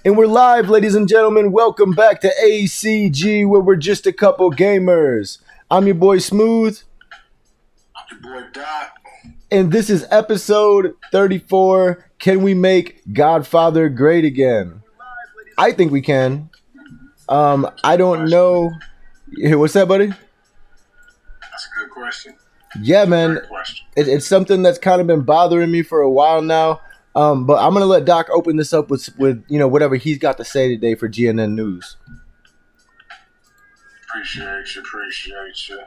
And we're live, ladies and gentlemen. Welcome back to ACG, where we're just a couple gamers. I'm your boy Smooth. I'm your boy Doc. And this is episode 34. Can we make Godfather great again? I think we can. I don't know. What's that, buddy? That's a good question. Yeah, man. It's something that's kind of been bothering me for a while now. But I'm gonna let Doc open this up with whatever he's got to say today for GNN News. Appreciate you.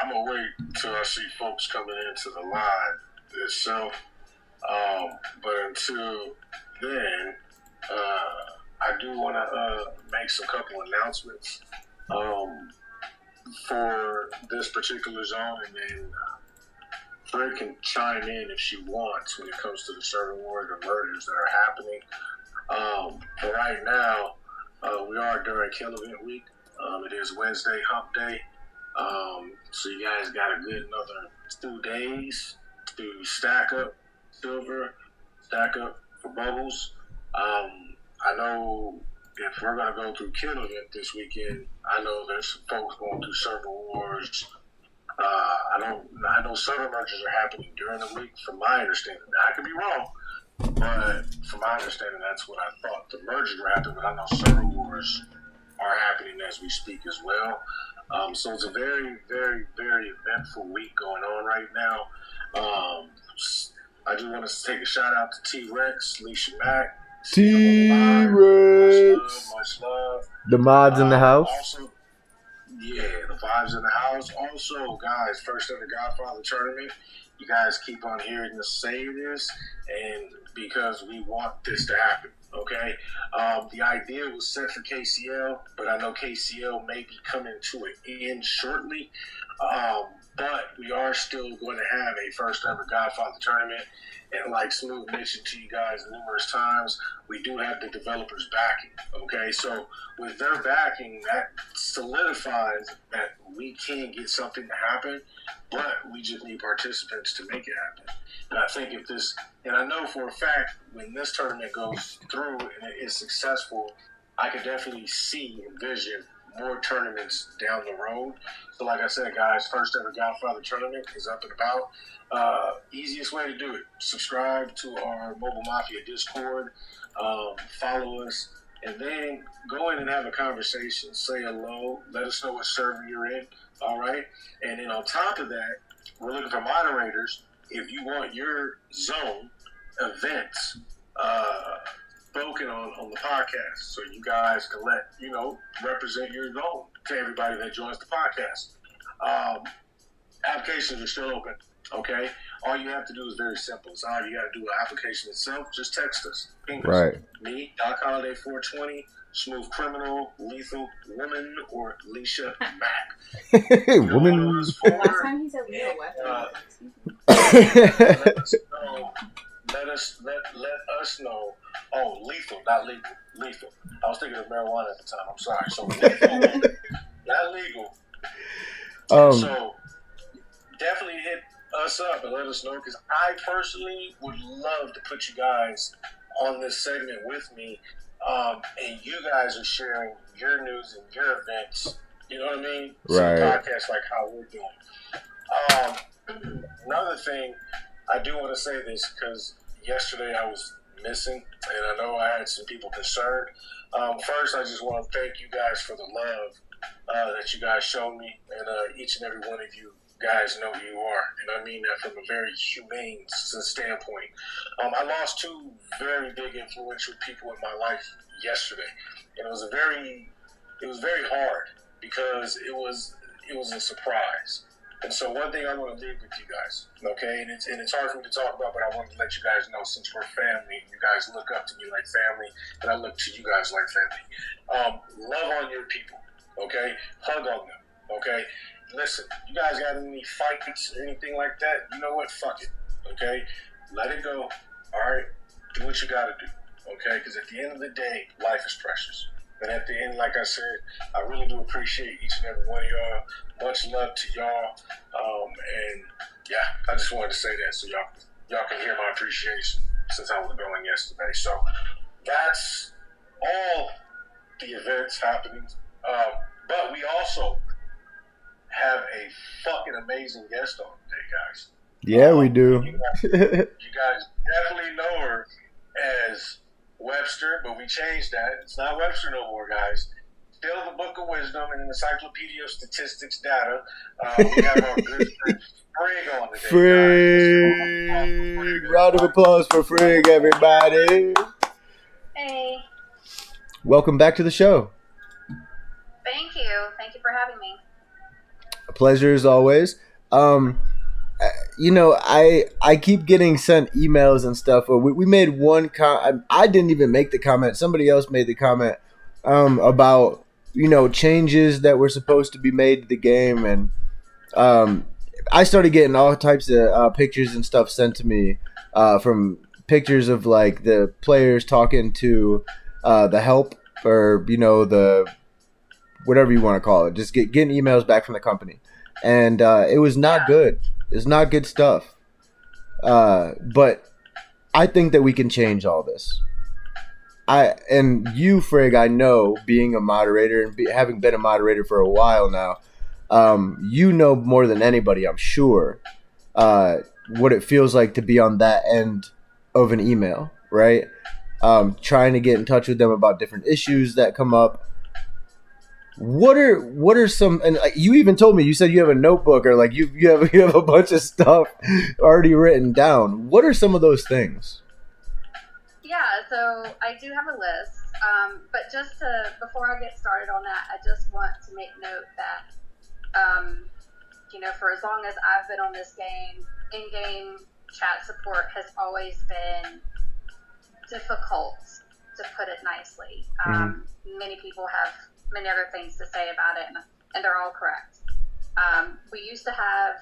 I'm gonna wait till I see folks coming into the live itself. But until then, I do want to make some couple announcements for this particular zone, and then Fred can chime in if she wants when it comes to the certain wars or murders that are happening. But right now, we are during Kill Event Week. It is Wednesday, Hump Day. So you guys got a good another 2 days to stack up silver, stack up for bubbles. I know if we're going to go through Kill Event this weekend, I know there's some folks going through server wars. I know server mergers are happening during the week, from my understanding. Now, I could be wrong, but from my understanding, that's what I thought the mergers were happening. But I know server wars are happening as we speak as well. So it's a very, very, very eventful week going on right now. I do want to take a shout out to T-Rex, Leisha Mack. T-Rex. Much love. The mods in the house. Also, yeah, the vibes in the house. Also, guys, first ever Godfather tournament. You guys keep on hearing us say this, and because we want this to happen, okay? The idea was set for KCL, but I know KCL may be coming to an end shortly. But we are still going to have a first ever Godfather tournament. And like Smooth mentioned to you guys numerous times, we do have the developers backing, okay? So with their backing, that solidifies that we can get something to happen, but we just need participants to make it happen. And I think and I know for a fact, when this tournament goes through and it is successful, I could definitely envision more tournaments down the road. So like I said, guys, first ever Godfather tournament is up and about. Easiest way to do it, subscribe to our Mobile Mafia Discord, follow us, and then go in and have a conversation, say hello, let us know what server you're in, all right? And then on top of that, we're looking for moderators. If you want your zone events spoken on the podcast, so you guys can represent your zone to everybody that joins the podcast. Applications are still open, okay? All you have to do is very simple. It's all you got to do. The application itself, just text us. Ping us. Right. Me, Doc Holiday 420, Smooth Criminal, Lethal Woman, or Leisha Mack. Woman. Last time he said Lethal Weapon. Let us know. Oh, lethal, not legal. Lethal. I was thinking of marijuana at the time. I'm sorry. So lethal, not legal. So definitely hit us up and let us know, because I personally would love to put you guys on this segment with me, and you guys are sharing your news and your events. You know what I mean? Right. Podcast like how we're doing. Another thing, I do want to say this because yesterday I was missing, and I know I had some people concerned. First, I just want to thank you guys for the love that you guys showed me, and each and every one of you guys know who you are, and I mean that from a very humane standpoint. I lost two very big influential people in my life yesterday, and it was very hard because it was a surprise. And so one thing I want to leave with you guys, okay, and it's hard for me to talk about, but I wanted to let you guys know, since we're family, you guys look up to me like family, and I look to you guys like family. Love on your people, okay? Hug on them, okay? Listen, you guys got any fights or anything like that, you know what? Fuck it, okay? Let it go, all right? Do what you got to do, okay? Because at the end of the day, life is precious. And at the end, like I said, I really do appreciate each and every one of y'all. Much love to y'all. And yeah, I just wanted to say that so y'all can hear my appreciation since I was going yesterday. So that's all the events happening. But we also have a fucking amazing guest on today, guys. Yeah, we do. You guys definitely know her as Webster, but we changed that. It's not Webster no more, guys. Still the Book of Wisdom and Encyclopedia of Statistics data. We have our good friend Frig on today. Frig! Round of applause for Frig, everybody. Hey. Welcome back to the show. Thank you. Thank you for having me. A pleasure as always. You know, I keep getting sent emails and stuff. We made one I didn't even make the comment. Somebody else made the comment about, you know, changes that were supposed to be made to the game, and I started getting all types of pictures and stuff sent to me from pictures of like the players talking to the help, or you know, the whatever you want to call it, just getting emails back from the company, and it was not good. It's not good stuff. But I think that we can change all this. And you, Frig, I know, being a moderator and having been a moderator for a while now, you know more than anybody, I'm sure, what it feels like to be on that end of an email, right? Trying to get in touch with them about different issues that come up. What are some, and you even told me, you said you have a notebook, or like you have a bunch of stuff already written down. What are some of those things? Yeah, so I do have a list, but just before I get started on that, I just want to make note that, you know, for as long as I've been on this game, in-game chat support has always been difficult, to put it nicely. Many people have many other things to say about it, and they're all correct. We used to have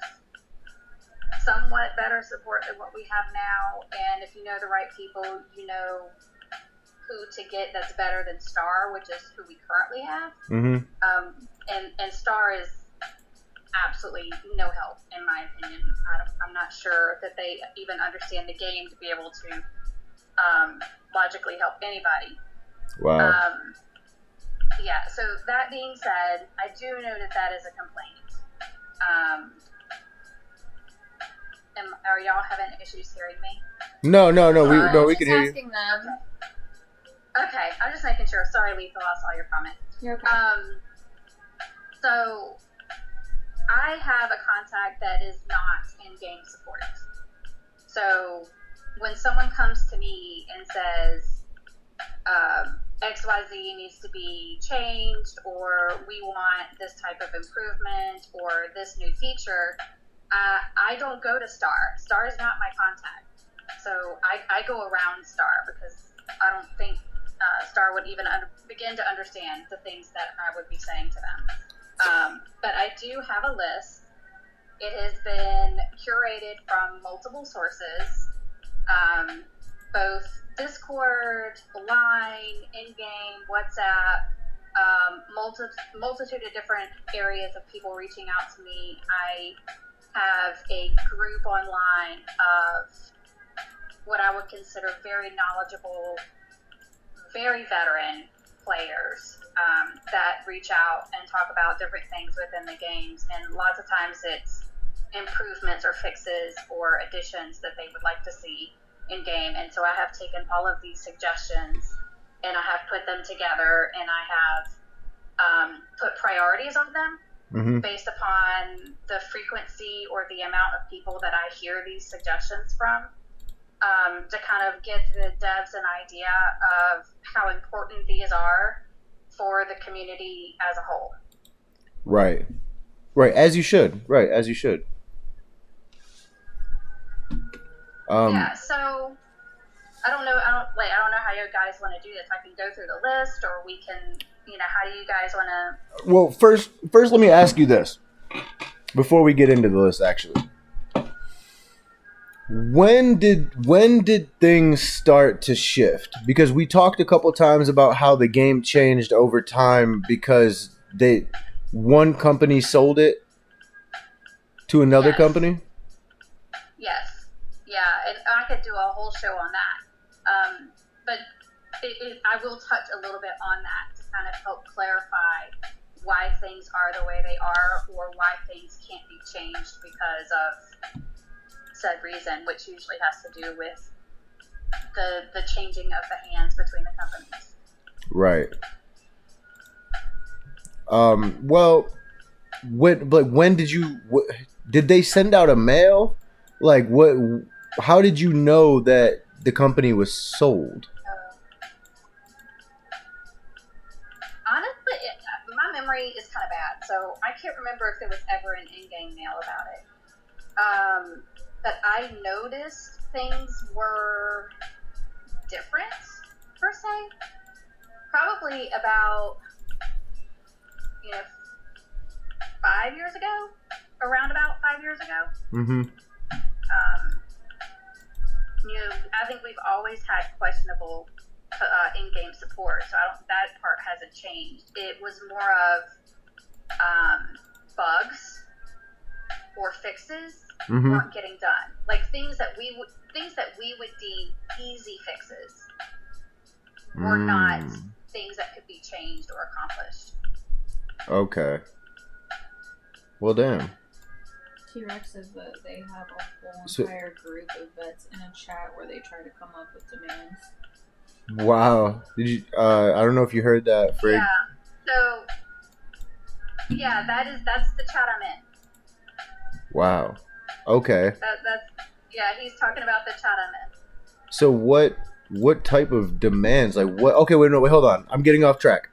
somewhat better support than what we have now, and if you know the right people, you know who to get that's better than Star, which is who we currently have. And Star is absolutely no help, in my opinion. I'm not sure that they even understand the game to be able to logically help anybody. Wow. Yeah, so that being said, I do know that is a complaint. Are y'all having issues hearing me? No, we can hear you. Asking them. Okay, I'm just making sure. Sorry, Lethal, I saw your comment. You're okay. So I have a contact that is not in-game support. So when someone comes to me and says, XYZ needs to be changed, or we want this type of improvement, or this new feature, I don't go to Star. Star is not my contact. So I go around Star, because I don't think Star would even begin to understand the things that I would be saying to them. But I do have a list. It has been curated from multiple sources, both Discord, Line, in-game, WhatsApp, multitude of different areas of people reaching out to me. I have a group online of what I would consider very knowledgeable, very veteran players that reach out and talk about different things within the games, and lots of times it's improvements or fixes or additions that they would like to see in game. And so I have taken all of these suggestions and I have put them together, and I have put priorities on them based upon the frequency or the amount of people that I hear these suggestions from, to kind of give the devs an idea of how important these are for the community as a whole. Right, as you should. Yeah, so I don't know how you guys want to do this. I can go through the list, or we can, how do you guys want to? Well, first, let me ask you this before we get into the list. Actually, when did things start to shift? Because we talked a couple times about how the game changed over time because one company sold it to another company. Yes. Yeah, and I could do a whole show on that. But I will touch a little bit on that to kind of help clarify why things are the way they are, or why things can't be changed because of said reason, which usually has to do with the changing of the hands between the companies. Right. Well, when did they send out a mail? Like, what? How did you know that the company was sold? Honestly, my memory is kind of bad, so I can't remember if there was ever an in-game mail about it. But I noticed things were different, per se. Probably about, 5 years ago, around about 5 years ago. Mm-hmm. I think we've always had questionable in-game support, so that part hasn't changed. It was more of bugs or fixes weren't getting done, like things that we would deem easy fixes were not things that could be changed or accomplished. Okay. Well, damn. T-Rex says that they have a whole entire group of vets in a chat where they try to come up with demands. Wow. Did you? I don't know if you heard that, Frig. Yeah. So, yeah, that's the chat I'm in. Wow. Okay. He's talking about the chat I'm in. So what type of demands? Like what? Okay, wait, hold on. I'm getting off track.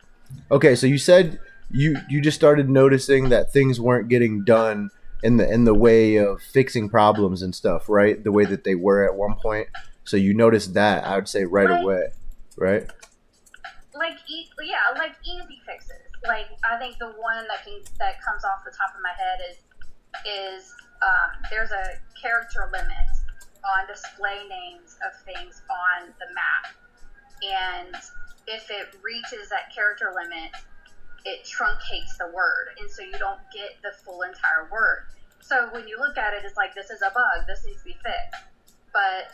Okay, so you said you just started noticing that things weren't getting done in the way of fixing problems and stuff, right? The way that they were at one point. So you noticed that, I would say, right away, right? Like easy fixes. Like, I think the one that comes off the top of my head is there's a character limit on display names of things on the map, and if it reaches that character limit, it truncates the word, and so you don't get the full entire word. So when you look at it, it's like, this is a bug, this needs to be fixed. But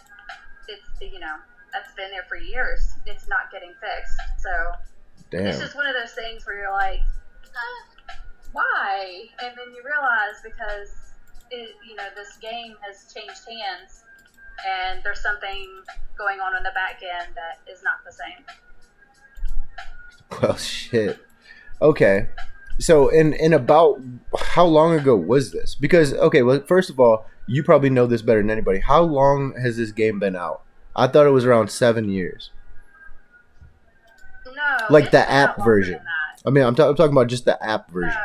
it's, that's been there for years. It's not getting fixed. So Damn. It's just one of those things where you're like, why? And then you realize because this game has changed hands, and there's something going on in the back end that is not the same. Well, shit. Okay. So, in about how long ago was this? Because, okay, well, first of all, you probably know this better than anybody. How long has this game been out? I thought it was around 7 years. No. Like the app version. I mean, I'm talking about just the app version.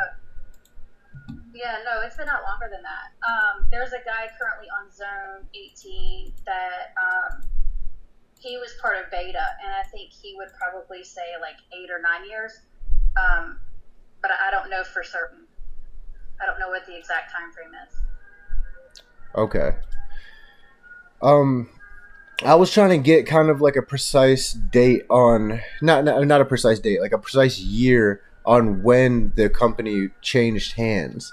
No, it's been out longer than that. There's a guy currently on Zone 18 that he was part of beta, and I think he would probably say like 8 or 9 years. But I don't know for certain. I don't know what the exact time frame is. Okay. I was trying to get kind of like a precise date on not a precise date, like a precise year on when the company changed hands.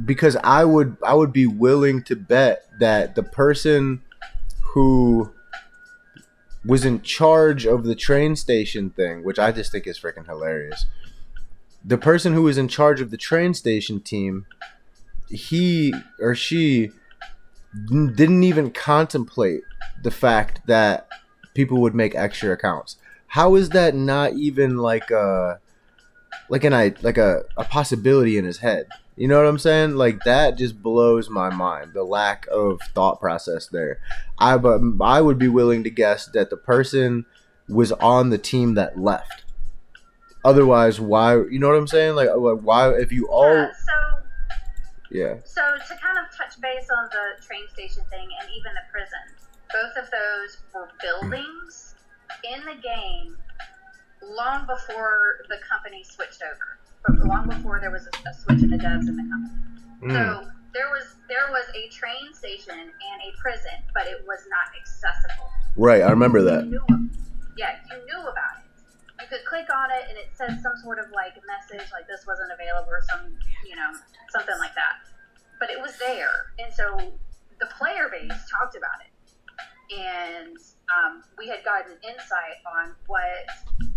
Because I would be willing to bet that the person who was in charge of the train station thing, which I just think is freaking hilarious. The person who was in charge of the train station team, he or she didn't even contemplate the fact that people would make extra accounts. How is that not even like a possibility in his head? You know what I'm saying? Like, that just blows my mind, the lack of thought process there. I would be willing to guess that the person was on the team that left. Otherwise, why? You know what I'm saying? Like why? If you all, yeah. So to kind of touch base on the train station thing and even the prison, both of those were buildings in the game long before the company switched over. But long before there was a switch in the devs in the company. So there was a train station and a prison, but it was not accessible. Right, I remember that. You knew about it. You could click on it and it said some sort of like message like this wasn't available or something like that. But it was there. And so the player base talked about it. And we had gotten insight on what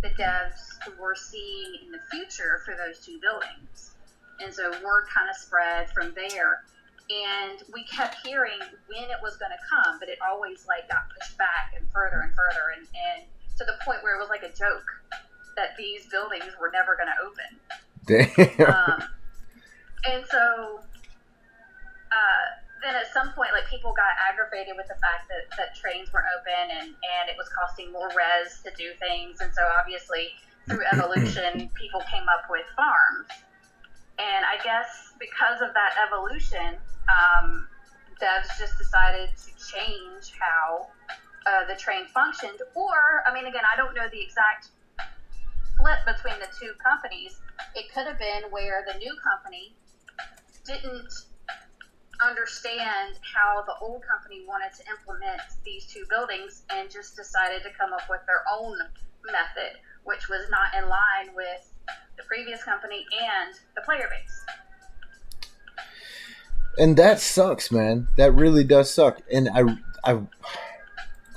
the devs were seeing in the future for those two buildings. And so word kind of spread from there. And we kept hearing when it was going to come, but it always like got pushed back and further and further. And to the point where it was like a joke that these buildings were never going to open. Damn. And so then at some point, like, people got aggravated with the fact that trains weren't open and it was costing more res to do things. And so obviously through evolution, people came up with farms. And I guess because of that evolution, devs just decided to change how the train functioned. Or, I mean, again, I don't know the exact flip between the two companies. It could have been where the new company didn't understand how the old company wanted to implement these two buildings and just decided to come up with their own method, which was not in line with the previous company and the player base. And that sucks, man. That really does suck. And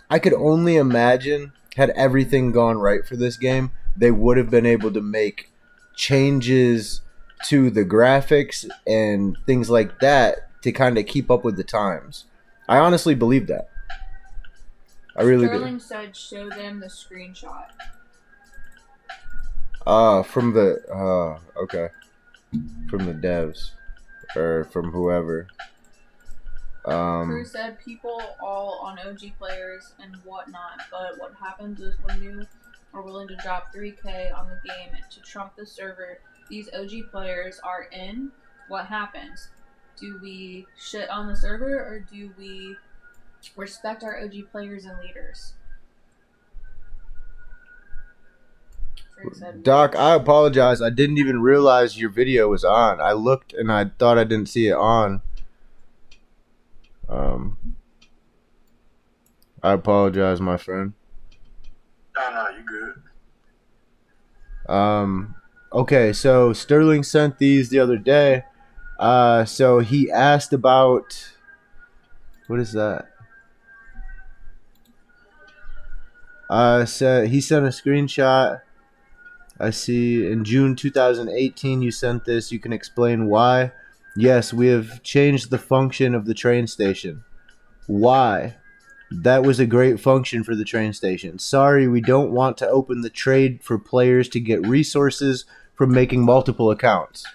I could only imagine, had everything gone right for this game, they would have been able to make changes to the graphics and things like that to kind of keep up with the times. I honestly believe that. I really Sterling do. said show them the screenshot. From the okay. From the devs. Or from whoever. Crew said people all on OG players and whatnot, but what happens is when you are willing to drop $3K on the game to trump the server these OG players are in, what happens? Do we shit on the server or do we respect our OG players and leaders? Doc, I apologize. I didn't even realize your video was on. I looked and I thought I didn't see it on. I apologize, my friend. No, you good. Okay, so Sterling sent these the other day. So he asked about, what is that? He sent a screenshot. I see in June 2018 you sent this. You can explain why. Yes, we have changed the function of the train station. Why? That was a great function for the train station. Sorry, we don't want to open the trade for players to get resources from making multiple accounts.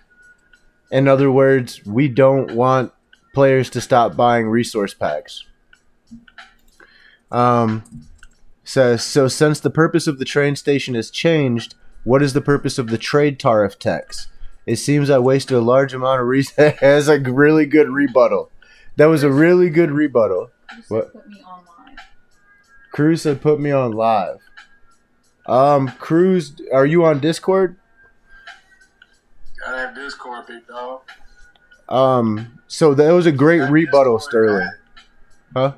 In other words, we don't want players to stop buying resource packs. So since the purpose of the train station has changed, what is the purpose of the trade tariff tax? It seems I wasted a large amount of reason. That's a really good rebuttal. That was a really good rebuttal. What? Put me on live. Cruz said put me on live. Cruz, are you on Discord? I have Discord, big dog. So that was a great rebuttal, Sterling. Huh?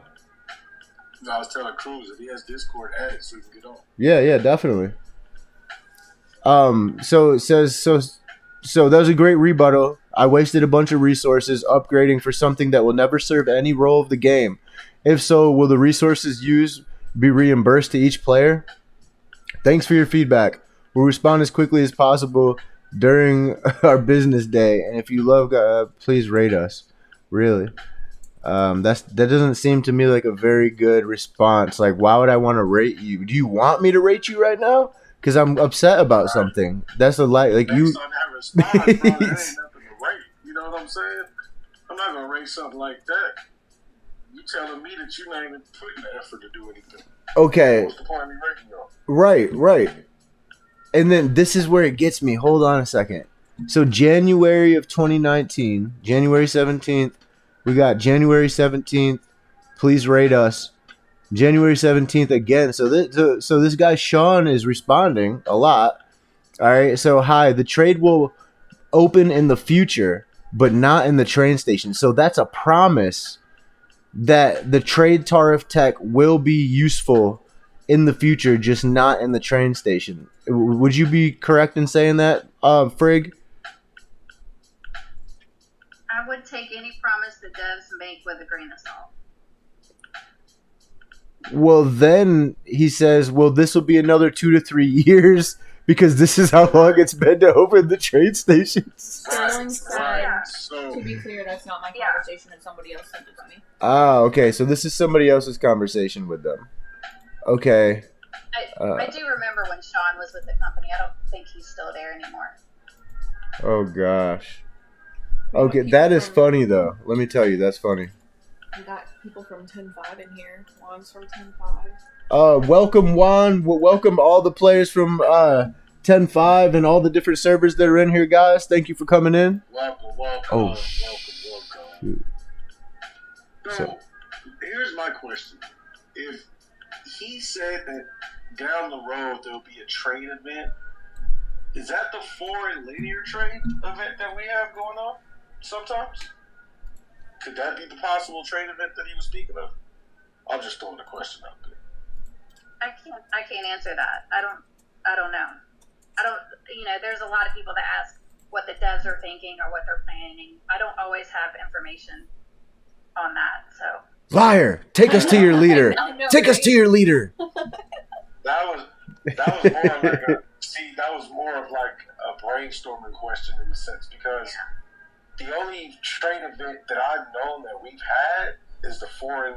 I was telling Cruz if he has Discord, add it so he can get on. Yeah, definitely. So it says so that was a great rebuttal. I wasted a bunch of resources upgrading for something that will never serve any role of the game. If so, will the resources used be reimbursed to each player? Thanks for your feedback. We'll respond as quickly as possible during our business day. And if you love God, please rate us. Really. That doesn't seem to me like a very good response. Like, why would I want to rate you? Do you want me to rate you right now? Because I'm upset about something. That's a like Based you. on that response, bro, there ain't nothing to rate. You know what I'm saying? I'm not gonna rate something like that. You telling me that you ain't even putting the effort to do anything. Okay. What's the point of me rating you? Right. And then this is where it gets me. Hold on a second. So January of 2019, January 17th, we got January 17th. Please rate us. January 17th again. So this guy Sean is responding a lot. All right. So hi, the trade will open in the future, but not in the train station. So that's a promise that the trade tariff tech will be useful in the future, just not in the train station. Would you be correct in saying that, Frigg? I would take any promise the devs make with a grain of salt. Well, then he says, well, this will be another 2 to 3 years because this is how long it's been to open the train stations. Sterling said, So to be clear, that's not my conversation, and somebody else sent it to me. Ah, okay. So this is somebody else's conversation with them. Okay. I do remember when Sean was with the company. I don't think he's still there anymore. Oh, gosh. Okay, that is funny, though. Let me tell you, that's funny. We got people from 10.5 in here. Juan's from 10.5. Welcome, Juan. Welcome all the players from 10.5 and all the different servers that are in here, guys. Thank you for coming in. welcome. Oh, Welcome. So, here's my question. If he said that down the road there'll be a trade event, is that the foreign linear trade event that we have going on sometimes? Could that be the possible trade event that he was speaking of? I'm just throwing the question out there. I can't answer that. I don't know. There's a lot of people that ask what the devs are thinking or what they're planning. I don't always have information on that, so. Liar! Take us to your leader. Take us to your leader. That was more of like a brainstorming question in a sense, because the only trade event that I've known that we've had is the foreign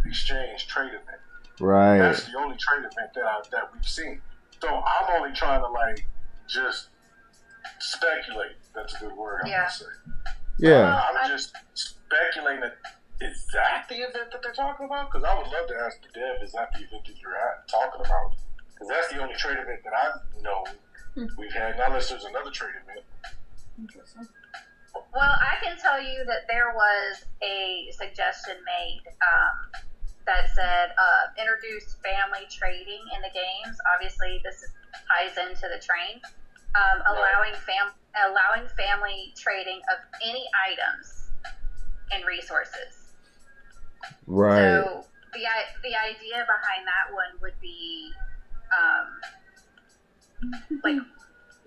exchange trade event. Right. That's the only trade event that we've seen. So I'm only trying to just speculate. That's a good word, I'm gonna say. Yeah. I'm just speculating that is that the event that they're talking about? Because I would love to ask the dev, is that the event that you're talking about? Because that's the only trade event that I've known we've had, not unless there's another trade event. Interesting. Well, I can tell you that there was a suggestion made that said introduce family trading in the games. Obviously, ties into the train. Allowing family trading of any items and resources. Right. So the idea behind that one would be like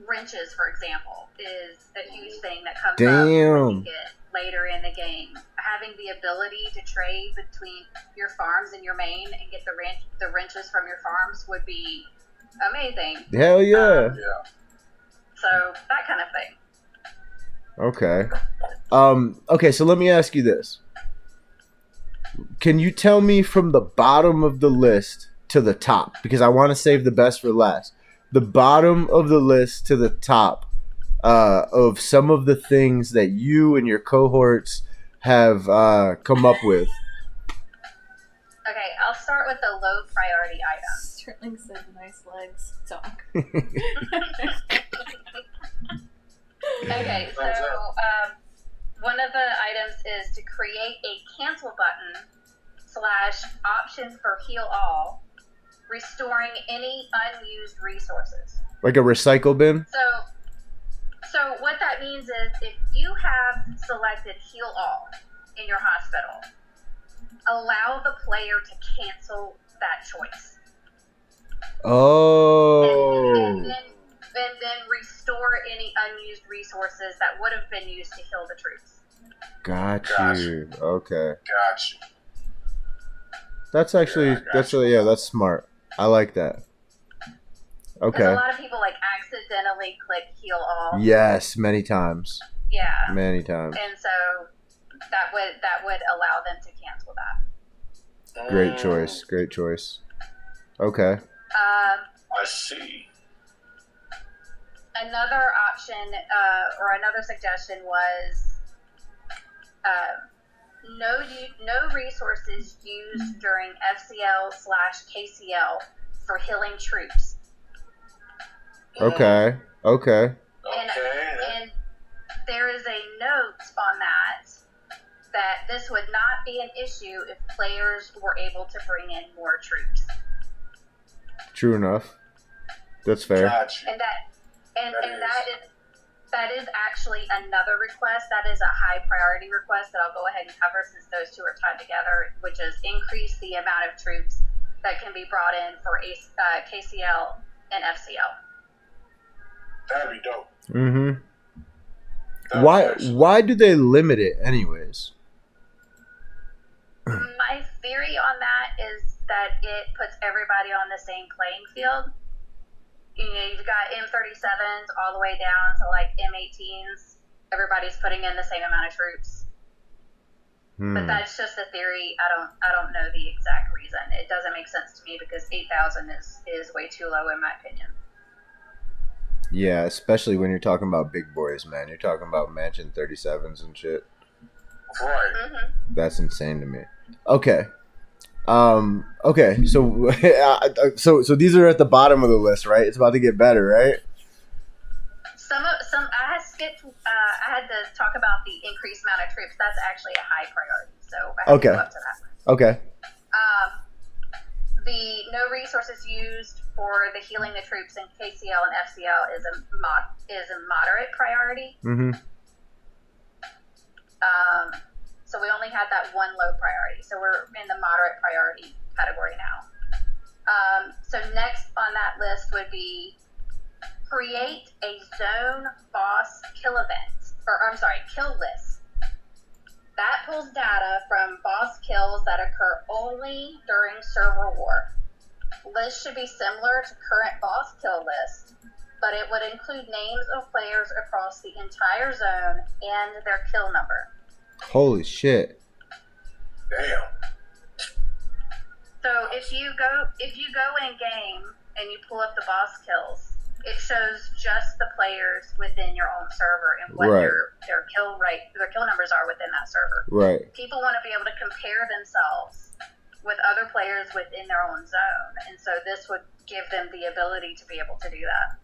wrenches, for example, is a huge thing that comes up when you get later in the game. Having the ability to trade between your farms and your main and get the wrenches from your farms would be amazing. Hell yeah. So that kind of thing. Okay. Okay, so let me ask you this. Can you tell me from the bottom of the list to the top? Because I want to save the best for last. The bottom of the list to the top of some of the things that you and your cohorts have come up with. Okay, I'll start with the low priority items. Sterling said nice legs. Talk. Okay, so one of the items is to create a cancel button / option for heal all, restoring any unused resources. Like a recycle bin? So what that means is if you have selected heal all in your hospital, allow the player to cancel that choice. Oh. And then restore any unused resources that would have been used to heal the troops. Got you. Okay. Got you. That's actually that's smart. I like that. Okay. A lot of people accidentally click heal all. Yes, many times. Yeah. Many times. And so that would allow them to cancel that. Great choice. Great choice. Okay. I see. Another option or another suggestion was no resources used during FCL/KCL for healing troops. Okay. And there is a note on that this would not be an issue if players were able to bring in more troops. True enough. That's fair. Gotcha. And that is actually another request. That is a high priority request that I'll go ahead and cover since those two are tied together, which is increase the amount of troops that can be brought in for KCL and FCL. That'd be dope. Mm-hmm. Why do they limit it anyways? My theory on that is that it puts everybody on the same playing field. You know, you've got M37s all the way down to like M18s. Everybody's putting in the same amount of troops. But that's just a theory. I don't know the exact reason. It doesn't make sense to me because 8,000 is way too low in my opinion. Yeah, especially when you're talking about big boys, man. You're talking about mansion 37s and shit. Right. Mm-hmm. That's insane to me. Okay. Okay. So, so these are at the bottom of the list, right? It's about to get better, right? Some I had skipped. I had to talk about the increased amount of troops. That's actually a high priority, so I have to go up to that one. Okay. The no resources used for the healing the troops in KCL and FCL is a moderate priority. Mm-hmm. So we only had that one low priority. So we're in the moderate priority category now. So next on that list would be create a zone boss kill event, kill list. That pulls data from boss kills that occur only during server war. List should be similar to current boss kill list, but it would include names of players across the entire zone and their kill number. Holy shit. Damn. So if you go in game and you pull up the boss kills, it shows just the players within your own server and what their kill numbers are within that server. Right. People want to be able to compare themselves with other players within their own zone, and so this would give them the ability to be able to do that.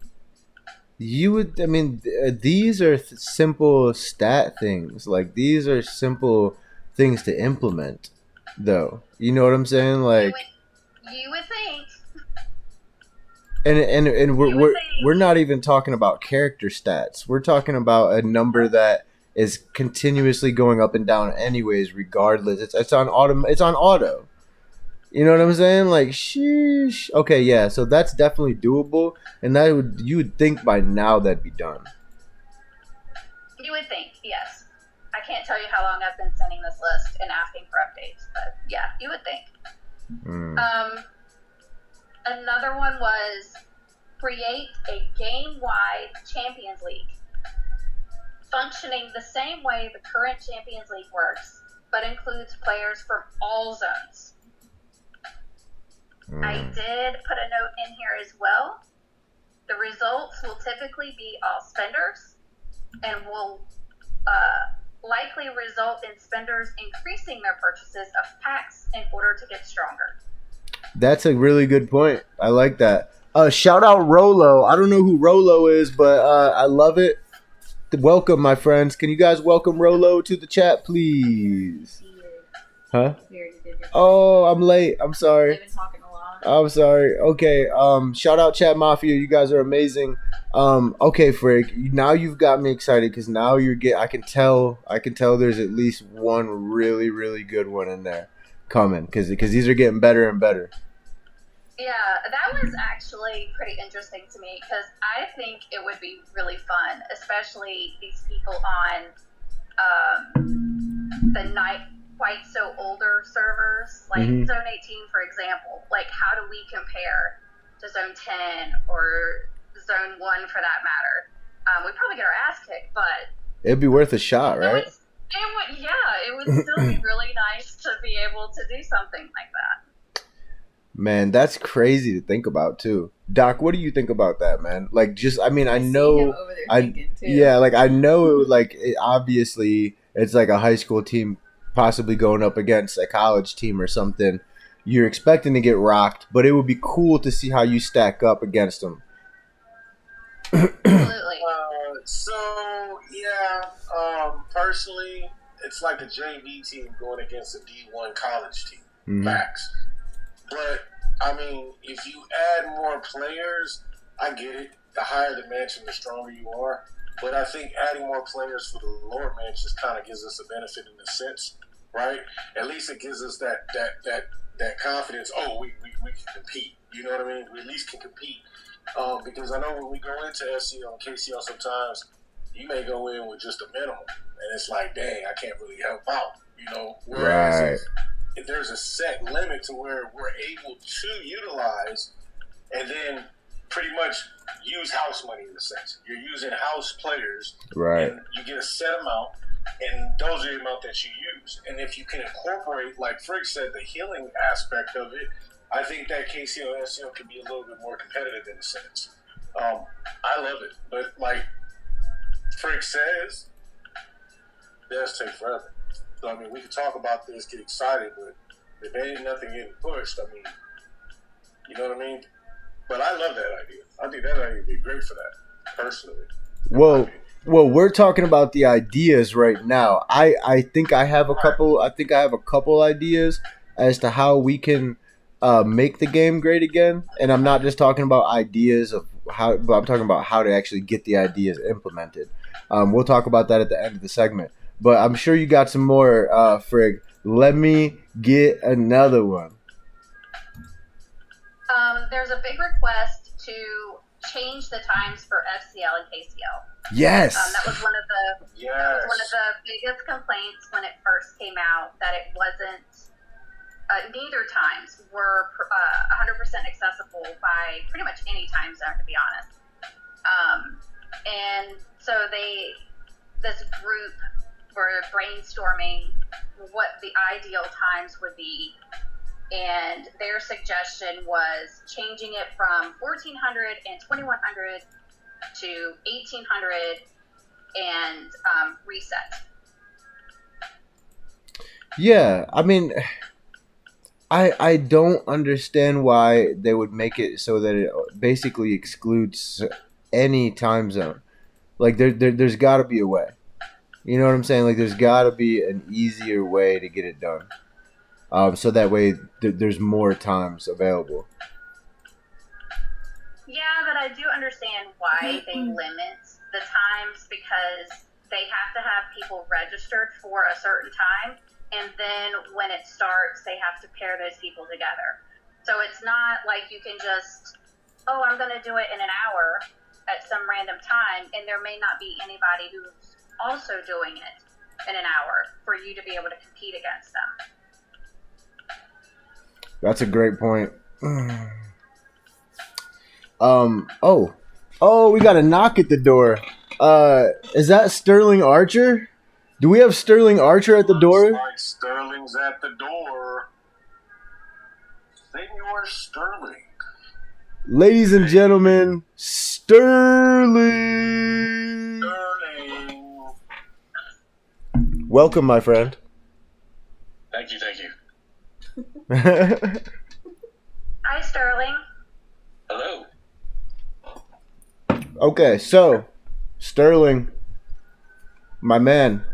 These are simple stat things. Like, these are simple things to implement, though. You know what I'm saying? Like, you would think. And we're not even talking about character stats. We're talking about a number that is continuously going up and down, anyways, regardless. It's on auto. It's on auto. You know what I'm saying? Like, sheesh. Okay, yeah. So that's definitely doable, and you would think by now that'd be done. You would think, yes. I can't tell you how long I've been sending this list and asking for updates, but yeah, you would think. Another one was create a game-wide Champions League, functioning the same way the current Champions League works, but includes players from all zones. I did put a note in here as well. The results will typically be all spenders and will likely result in spenders increasing their purchases of packs in order to get stronger. That's a really good point. I like that. Shout out Rolo. I don't know who Rolo is, but I love it. Welcome, my friends. Can you guys welcome Rolo to the chat, please? Huh? Oh, I'm late. I'm sorry. They've been talking a lot. I'm sorry. Okay. Shout out Chat Mafia. You guys are amazing. Okay, Frick. Now you've got me excited because now I can tell there's at least one really, really good one in there coming because these are getting better and better. Yeah, that was actually pretty interesting to me because I think it would be really fun, especially these people on the not quite so older servers, like Zone 18, for example. Like, how do we compare to Zone 10 or Zone 1 for that matter? We'd probably get our ass kicked, but it'd be worth a shot, right? It would still be really nice to be able to do something like that. Man, that's crazy to think about too. Doc, what do you think about that, man? Like, just, I know, I know, like, obviously it's like a high school team possibly going up against a college team or something. You're expecting to get rocked, but it would be cool to see how you stack up against them. Absolutely. Personally, it's like a JV team going against a D1 college team. Facts. But, if you add more players, I get it. The higher the mansion, the stronger you are. But I think adding more players for the lower mansions kind of gives us a benefit in a sense, right? At least it gives us that confidence. Oh, we can compete. You know what I mean? We at least can compete. Because I know when we go into FCL and KCL sometimes, you may go in with just a minimum. And it's like, dang, I can't really help out. You know? Whereas there's a set limit to where we're able to utilize and then pretty much use house money in a sense. You're using house players, Right. and you get a set amount, and those are the amount that you use. And if you can incorporate, like Frick said, the healing aspect of it, I think that KCO and SCO can be a little bit more competitive in a sense. I love it, but like Frick says, it does take forever. So, I mean, we can talk about this, get excited, but if ain't nothing getting pushed, I mean, you know what I mean? But I love that idea. I think that idea would be great for that, personally. Well, we're talking about the ideas right now. I think I have a couple. I think I have a couple ideas as to how we can make the game great again. And I'm not just talking about ideas of how, but I'm talking about how to actually get the ideas implemented. We'll talk about that at the end of the segment. But I'm sure you got some more, Frig. Let me get another one. There's a big request to change the times for FCL and KCL. Yes. That was one of the biggest complaints when it first came out, that it wasn't. Neither times were 100% accessible by pretty much any time zone, to be honest. And so this group were brainstorming what the ideal times would be. And their suggestion was changing it from 1400 and 2100 to 1800 and reset. Yeah, I mean, I don't understand why they would make it so that it basically excludes any time zone. Like, there's got to be a way. You know what I'm saying? Like, there's got to be an easier way to get it done. So that way there's more times available. Yeah, but I do understand why they limit the times, because they have to have people registered for a certain time, and then when it starts, they have to pair those people together. So it's not like you can just, I'm going to do it in an hour at some random time, and there may not be anybody who's also doing it in an hour for you to be able to compete against them. That's a great point. We got a knock at the door. Is that Sterling Archer? Do we have Sterling Archer at the door? Looks like Sterling's at the door. Senor Sterling. Ladies and gentlemen, Sterling. Welcome, my friend. Thank you. Hi, Sterling. Hello. Okay, so, Sterling, my man,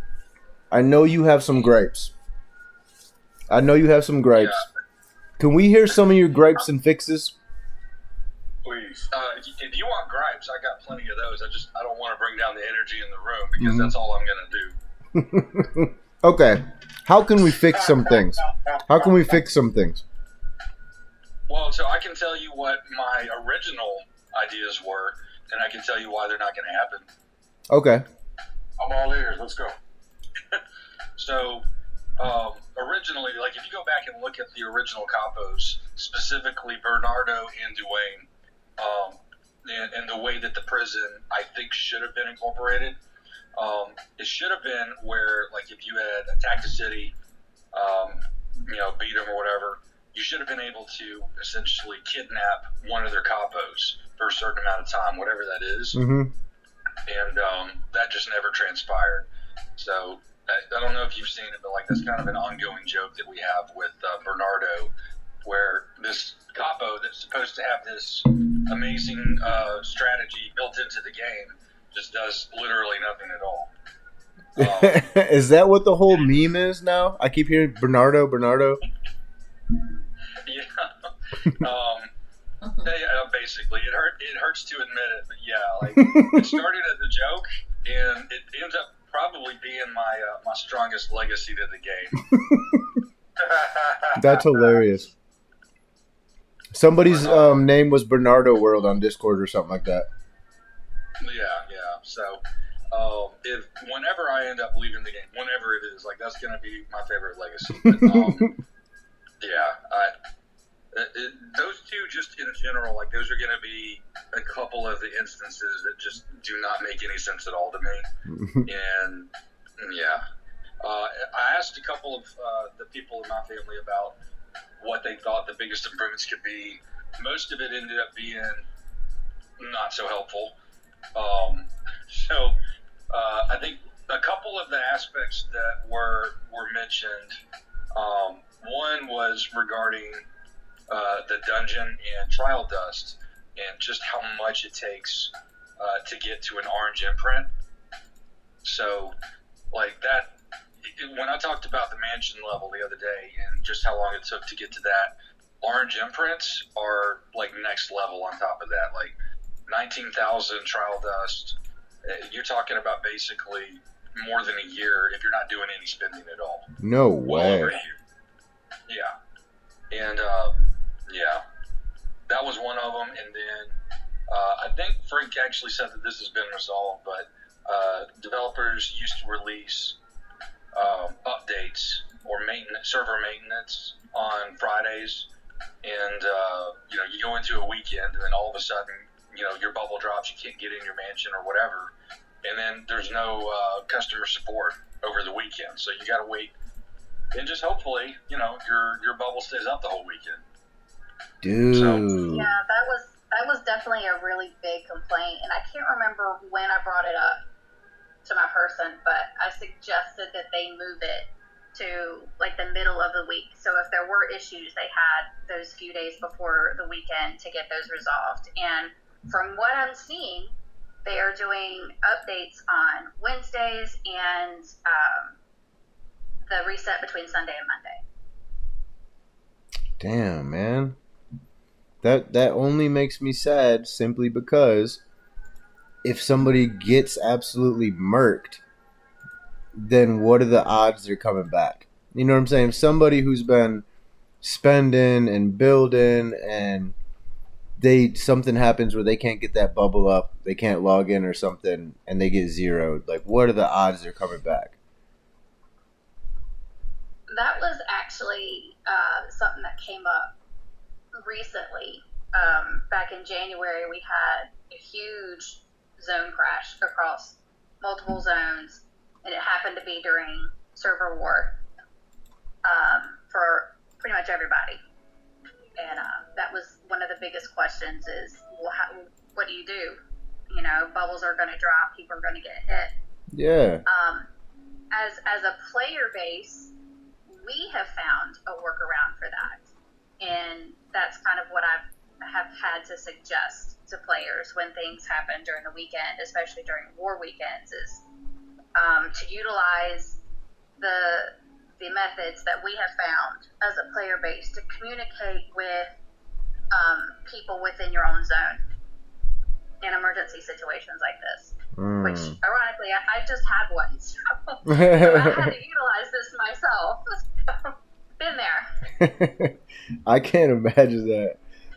I know you have some gripes. Yeah. Can we hear some of your gripes and fixes? Please. If you want gripes, I got plenty of those. I don't want to bring down the energy in the room, because that's all I'm going to do. Okay. How can we fix some things? Well, so I can tell you what my original ideas were, and I can tell you why they're not going to happen. Okay. I'm all ears. Let's go. So, originally, like, if you go back and look at the original capos, specifically Bernardo and Dwayne, and the way that the prison, I think, should have been incorporated, it should have been where, like, if you had attacked a city, beat them or whatever, you should have been able to essentially kidnap one of their capos for a certain amount of time, whatever that is. Mm-hmm. And that just never transpired. So I don't know if you've seen it, but like, that's kind of an ongoing joke that we have with Bernardo, where this capo that's supposed to have this amazing strategy built into the game just does literally nothing at all. Is that what the whole meme is now? I keep hearing Bernardo. Basically, it hurts to admit it, but yeah, like, it started as a joke, and it ends up probably being my strongest legacy to the game. That's hilarious. Somebody's name was Bernardo World on Discord or something like that. Yeah. So, whenever I end up leaving the game, whenever it is, like, that's going to be my favorite legacy. But, Yeah, those two, just in general, like those are going to be a couple of the instances that just do not make any sense at all to me. And yeah, I asked a couple of the people in my family about what they thought the biggest improvements could be. Most of it ended up being not so helpful. So I think a couple of the aspects that were mentioned. One was regarding the dungeon and trial dust, and just how much it takes to get to an orange imprint. So, like that, when I talked about the mansion level the other day and just how long it took to get to that, orange imprints are like next level on top of that. Like 19,000 trial dust. You're talking about basically more than a year if you're not doing any spending at all. No Well way. over a year. Yeah. And yeah, that was one of them. And then I think Frank actually said that this has been resolved, but developers used to release updates or server maintenance on Fridays, and you go into a weekend, and then all of a sudden, your bubble drops, you can't get in your mansion or whatever, and then there's no customer support over the weekend, so you got to wait, and just hopefully, your bubble stays up the whole weekend. Dude. So, yeah, that was definitely a really big complaint, and I can't remember when I brought it up to my person, but I suggested that they move it to like the middle of the week. So if there were issues, they had those few days before the weekend to get those resolved. And from what I'm seeing, they are doing updates on Wednesdays and the reset between Sunday and Monday. Damn, man. That only makes me sad simply because if somebody gets absolutely murked, then what are the odds they're coming back? You know what I'm saying? Somebody who's been spending and building and something happens where they can't get that bubble up, they can't log in or something, and they get zeroed. Like, what are the odds they're coming back? That was actually something that came up recently. Back in January, we had a huge zone crash across multiple zones, and it happened to be during server war for pretty much everybody. And that was one of the biggest questions is, well, what do you do? Bubbles are going to drop, people are going to get hit. Yeah. As a player base, we have found a workaround for that. And that's kind of what I have had to suggest to players when things happen during the weekend, especially during war weekends, is to utilize the methods that we have found as a player base to communicate with people within your own zone in emergency situations like this. Which, ironically, I just had one, so I had to utilize this myself. Been there. I can't imagine that.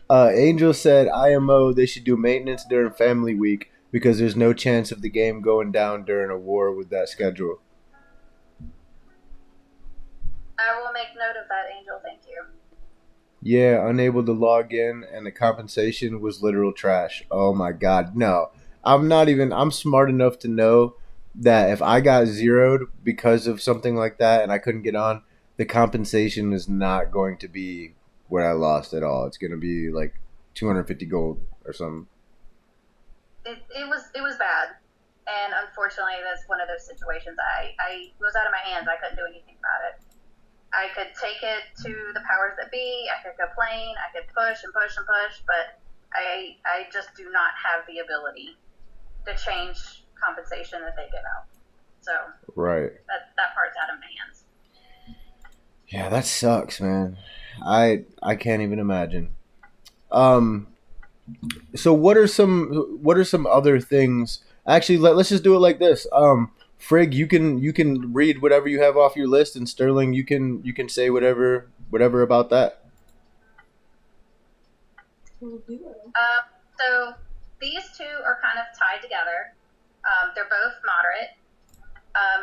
Angel said IMO, they should do maintenance during family week because there's no chance of the game going down during a war with that schedule. I will make note of that, Angel. Thank you. Yeah, unable to log in, and the compensation was literal trash. Oh my god, no. I'm smart enough to know that if I got zeroed because of something like that and I couldn't get on, the compensation is not going to be what I lost at all. It's going to be like 250 gold or something. It was bad, and unfortunately, that's one of those situations. I was out of my hands. I couldn't do anything about it. I could take it to the powers that be. I could complain. I could push and push and push, but I just do not have the ability to change compensation that they give out. So right, that part's out of my hands. Yeah, that sucks, man. I can't even imagine. So what are some other things? Actually, let's just do it like this. Frigg, you can read whatever you have off your list, and Sterling, you can say whatever about that. So these two are kind of tied together. They're both moderate.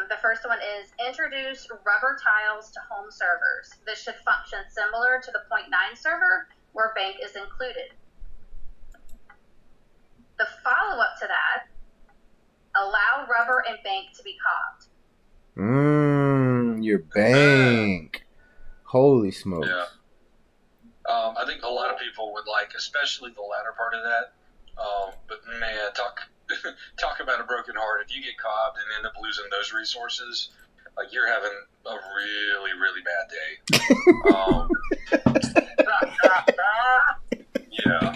The first one is introduce rubber tiles to home servers. This should function similar to the .9 server where bank is included. The follow-up to that, allow rubber and bank to be cobbed. Your bank. Holy smokes. Yeah. I think a lot of people would like, especially the latter part of that. But man, talk about a broken heart. If you get cobbed and end up losing those resources, like you're having a really, really bad day. Yeah. Really bad day. Yeah.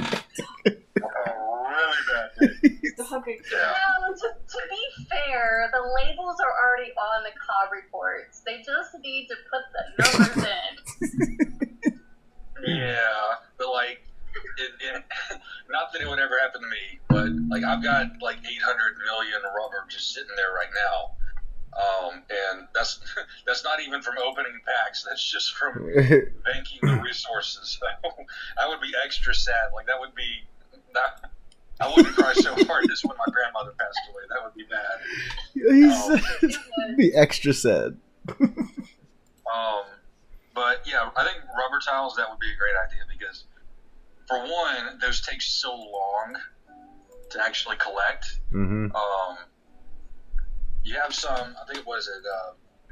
No, to be fair, the labels are already on the cob reports. They just need to put the numbers in. Yeah, but like, not that it would ever happen to me, but like I've got like 800 million rubber just sitting there right now, and that's not even from opening packs. That's just from banking the resources. So I would be extra sad. Like that would be that. I wouldn't cry so hard as when my grandmother passed away. That would be bad. Be extra sad. But yeah, I think rubber tiles, that would be a great idea because, for one, those take so long to actually collect. Mm-hmm. You have some, I think, was it,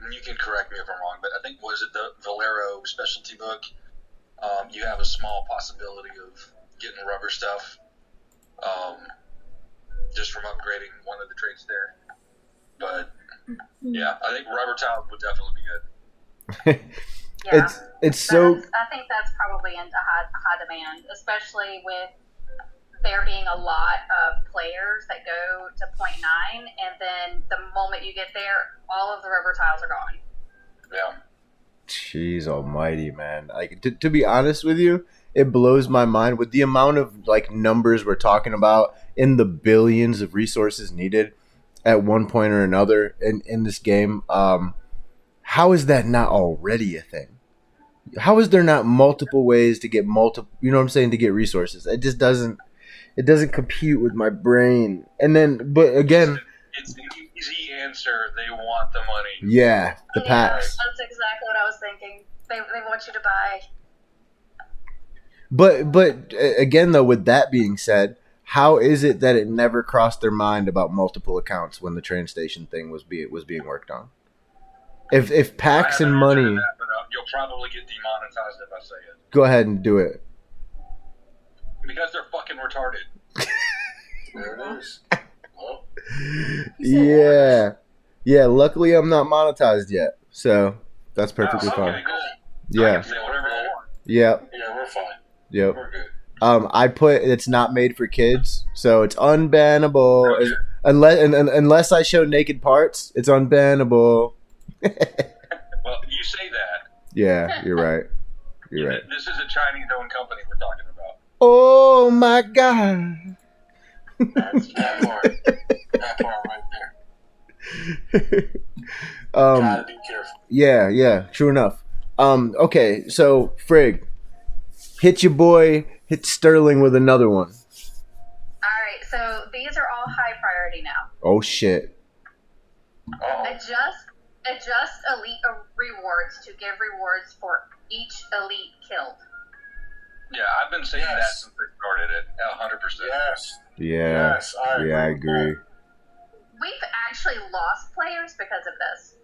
and you can correct me if I'm wrong, but I think, was it the Valero specialty book? You have a small possibility of getting rubber stuff just from upgrading one of the traits there. But, yeah, I think rubber tiles would definitely be good. Yeah, it's so. I think that's probably into high demand, especially with there being a lot of players that go to .9, and then the moment you get there, all of the rubber tiles are gone. Yeah. Jeez almighty, man. Like to be honest with you, it blows my mind with the amount of like numbers we're talking about in the billions of resources needed at one point or another in this game. How is that not already a thing? How is there not multiple ways to get to get resources? It just doesn't compute with my brain. And then, but again, it's the easy answer. They want the money. Yeah, the packs. That's exactly what I was thinking. They want you to buy. But again, though, with that being said, how is it that it never crossed their mind about multiple accounts when the train station thing was being worked on? If packs and money, that, but, you'll probably get demonetized if I say it. Go ahead and do it. Because they're fucking retarded. There it is. Well, Yeah. Luckily, I'm not monetized yet, so that's perfectly fine. Okay, cool. Yeah. I can say whatever I want. Yep. yeah, we're fine. Yep. We're good. I put it's not made for kids, so it's unbannable. Okay. Unless I show naked parts, it's unbannable. Well, you say that. Yeah, you're right. You're right. This is a Chinese-owned company we're talking about. Oh my god. That's that part. That part right there. Gotta be careful. Yeah, true enough. Okay, so Frigg, hit Sterling with another one. Alright, so these are all high priority now. Oh shit. Oh, Adjust elite rewards to give rewards for each elite killed. Yeah, I've been saying that since they started it. 100%. yes. Yeah. Yes, I agree. We've actually lost players because of this.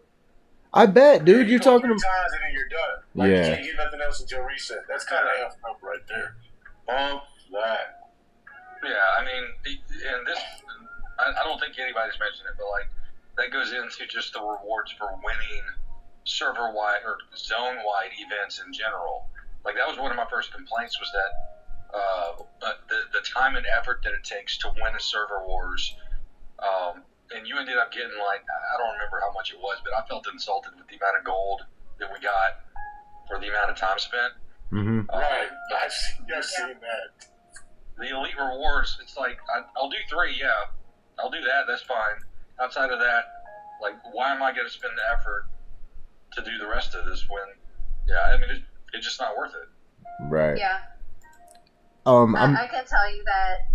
I bet, dude. You're talking about about. times and then you're done. Like Yeah. you can't get nothing else until reset. That's kind of effed up right there. Bump that. Yeah, I mean, and this, I don't think anybody's mentioned it, but like, that goes into just the rewards for winning server-wide or zone-wide events in general. Like, that was one of my first complaints was that the time and effort that it takes to win a server wars, and you ended up getting, like, I don't remember how much it was, but I felt insulted with the amount of gold that we got for the amount of time spent. Mm-hmm. Right. I've seen that. The elite rewards, it's like, I'll do 3, yeah. I'll do that, that's fine. Outside of that, like, why am I going to spend the effort to do the rest of this when, yeah, I mean, it's just not worth it. Right. Yeah. I can tell you that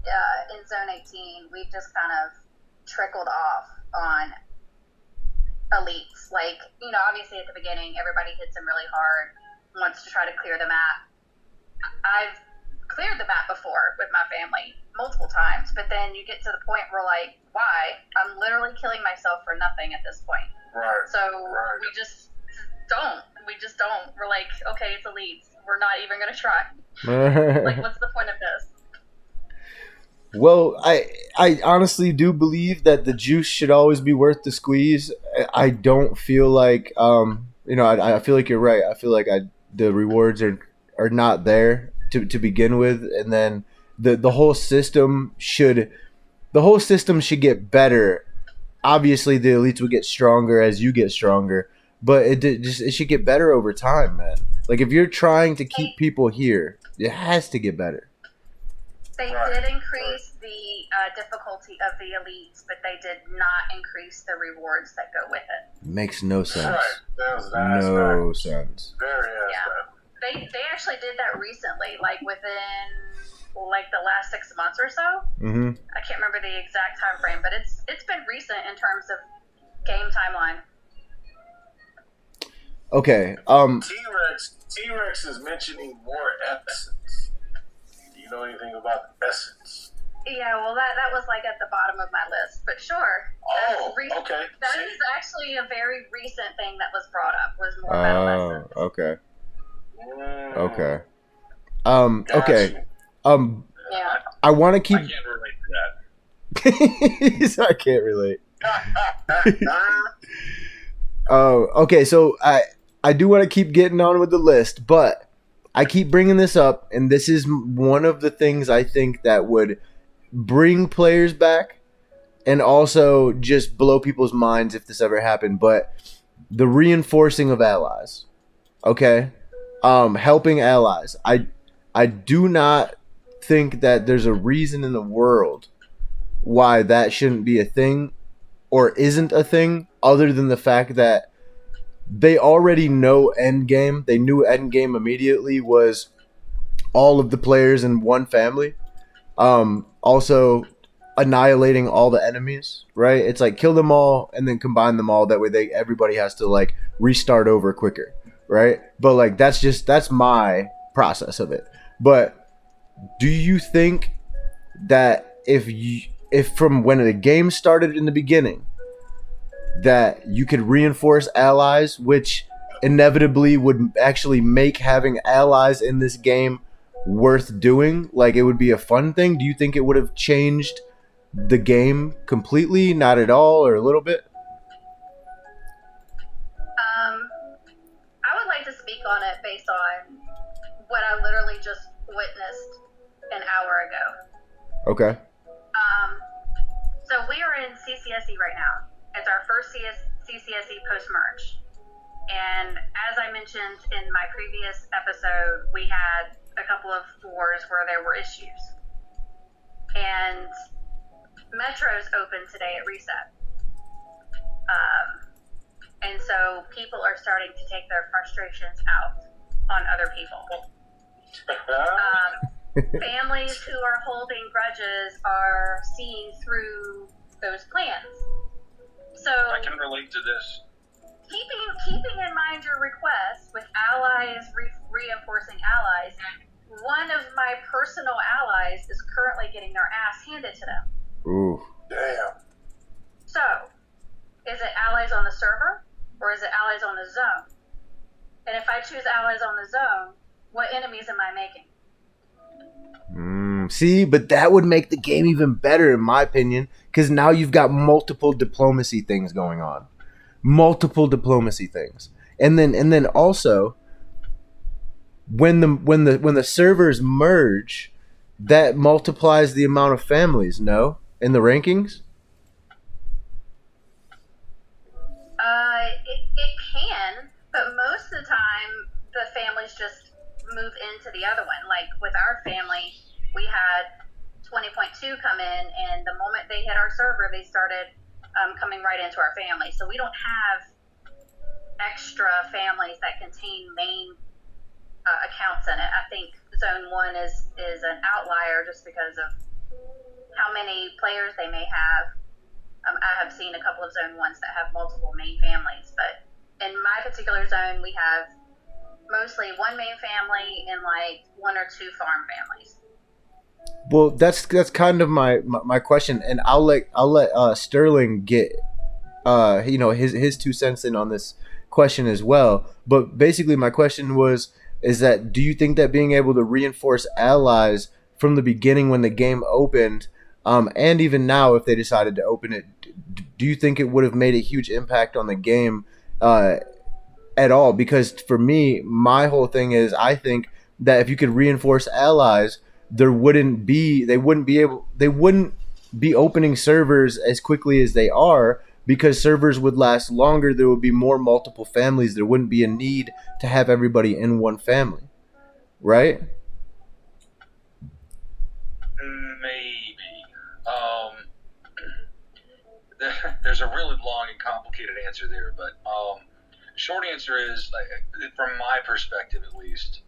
in Zone 18, we've just kind of trickled off on elites. Like, obviously at the beginning, everybody hits them really hard, wants to try to clear the map. I've cleared the map before with my family multiple times, but then you get to the point where, like, why? I'm literally killing myself for nothing at this point. Right. So we just don't. We're like, okay, it's elites. We're not even going to try. Like, what's the point of this? Well, I honestly do believe that the juice should always be worth the squeeze. I don't feel like I feel like you're right. I feel like the rewards are not there to begin with, and then the whole system should get better. Obviously, the elites would get stronger as you get stronger, but it should get better over time, man. Like, if you're trying to keep people here, it has to get better. They did increase the difficulty of the elites, but they did not increase the rewards that go with it. Makes no sense. Right. No sense. Very They actually did that recently, like within the last 6 months or so. Mm-hmm. I can't remember the exact time frame, but it's been recent in terms of game timeline. Okay. T-Rex is mentioning more essence. Do you know anything about essence? Yeah, well, that was like at the bottom of my list, but sure. Okay. That is actually a very recent thing that was brought up. Was more about essence. Okay. Okay. Got Okay. you. Yeah. I want to keep. I can't relate to that. I can't relate. Oh, okay. So I do want to keep getting on with the list, but I keep bringing this up, and this is one of the things I think that would bring players back, and also just blow people's minds if this ever happened. But the reinforcing of allies, okay, helping allies. I do not think that there's a reason in the world why that shouldn't be a thing or isn't a thing, other than the fact that they already know endgame. They knew endgame immediately was all of the players in one family. Also annihilating all the enemies, right? It's like kill them all and then combine them all. That way everybody has to like restart over quicker, right? But like that's my process of it. But do you think that if from when the game started in the beginning, that you could reinforce allies, which inevitably would actually make having allies in this game worth doing? Like, it would be a fun thing. Do you think it would have changed the game completely? Not at all, or a little bit? I would like to speak on it based on what I literally just witnessed an hour ago. Okay. So we are in CCSE right now. It's our first CCSE post-merge. And as I mentioned in my previous episode, we had a couple of floors where there were issues. And Metro's open today at reset. And so people are starting to take their frustrations out on other people. Families who are holding grudges are seeing through those plans. So I can relate to this. Keeping in mind your request with allies reinforcing allies, one of my personal allies is currently getting their ass handed to them. Ooh. Damn. So, is it allies on the server or is it allies on the zone? And if I choose allies on the zone, what enemies am I making? See, but that would make the game even better, in my opinion, because now you've got multiple diplomacy things going on, and then also when the servers merge, that multiplies the amount of families. No, in the rankings. It can, but most of the time the families just move into the other one. Like with our family, we had 20.2 come in, and the moment they hit our server, they started coming right into our family. So we don't have extra families that contain main accounts in it. I think Zone 1 is an outlier just because of how many players they may have. I have seen a couple of zone ones that have multiple main families, but in my particular zone, we have mostly one main family and like one or two farm families. Well, that's kind of my question, and I'll let Sterling get his 2 cents in on this question as well. But basically, my question is that do you think that being able to reinforce allies from the beginning when the game opened, and even now if they decided to open it, do you think it would have made a huge impact on the game at all? Because for me, my whole thing is I think that if you could reinforce allies, they wouldn't be opening servers as quickly as they are, because servers would last longer. There would be more multiple families. There wouldn't be a need to have everybody in one family, right? Maybe. There's a really long and complicated answer there, but short answer is, from my perspective at least,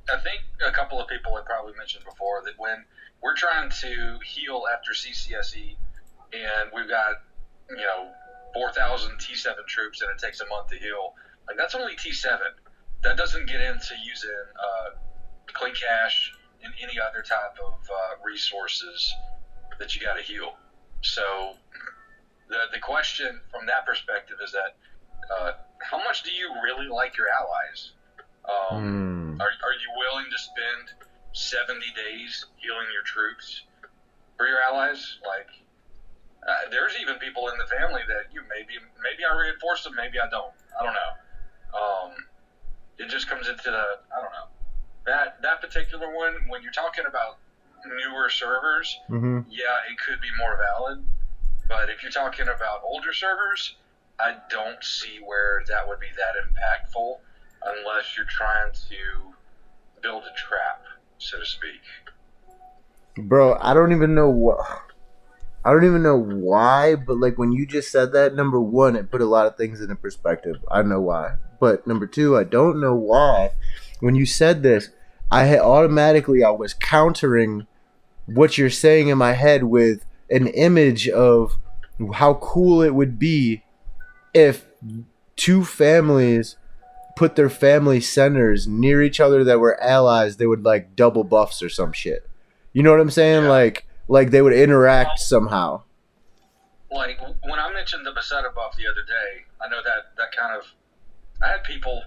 I think a couple of people have probably mentioned before that when we're trying to heal after CCSE and we've got 4,000 T7 troops and it takes a month to heal, like that's only T7. That doesn't get into using clean cash and any other type of resources that you got to heal. So the question from that perspective is that how much do you really like your allies? Are you willing to spend 70 days healing your troops for your allies? Like, there's even people in the family that maybe I reinforce them, maybe I don't. I don't know. It just comes into I don't know. That particular one, when you're talking about newer servers, yeah, it could be more valid. But if you're talking about older servers, I don't see where that would be that impactful unless you're trying to build a trap, so to speak. Bro, I don't even know why, but like when you just said that, number one, it put a lot of things into perspective. I know why. But number two, I don't know why. When you said this, I was countering what you're saying in my head with an image of how cool it would be if two families put their family centers near each other that were allies. They would like double buffs or some shit. You know what I'm saying? Yeah. Like they would interact somehow. Like when I mentioned the Basetta buff the other day, I know that kind of, I had people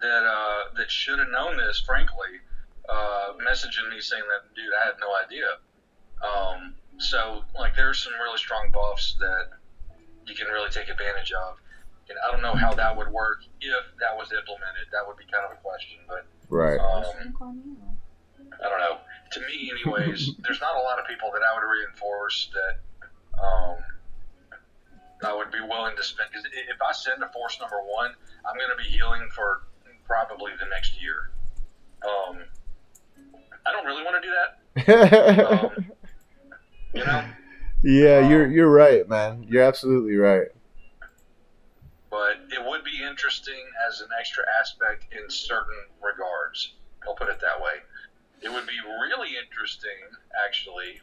that should have known this, frankly, messaging me saying that, dude, I had no idea. So like there's some really strong buffs that you can really take advantage of. And I don't know how that would work if that was implemented. That would be kind of a question, but right. I don't know. To me, anyways, there's not a lot of people that I would reinforce that I would be willing to spend. Because if I send a force number one, I'm going to be healing for probably the next year. I don't really want to do that. You know? Yeah, you're right, man. You're absolutely right. But it would be interesting as an extra aspect in certain regards. I'll put it that way. It would be really interesting, actually,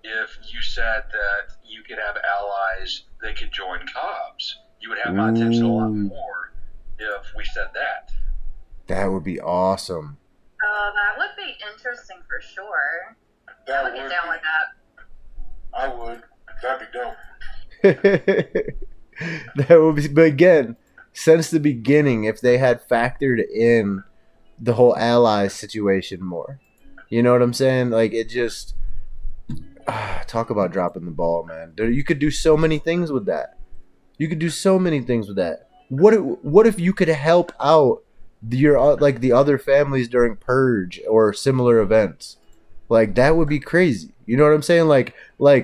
if you said that you could have allies that could join COBs. You would have my attention a lot more if we said that. That would be awesome. That would be interesting for sure. I would get down with that. I would. That'd be dope. That would be, but again, since the beginning, if they had factored in the whole allies situation more, you know what I'm saying? Like it just talk about dropping the ball, man. You could do so many things with that. What if you could help out the other families during Purge or similar events? Like that would be crazy. You know what I'm saying? Like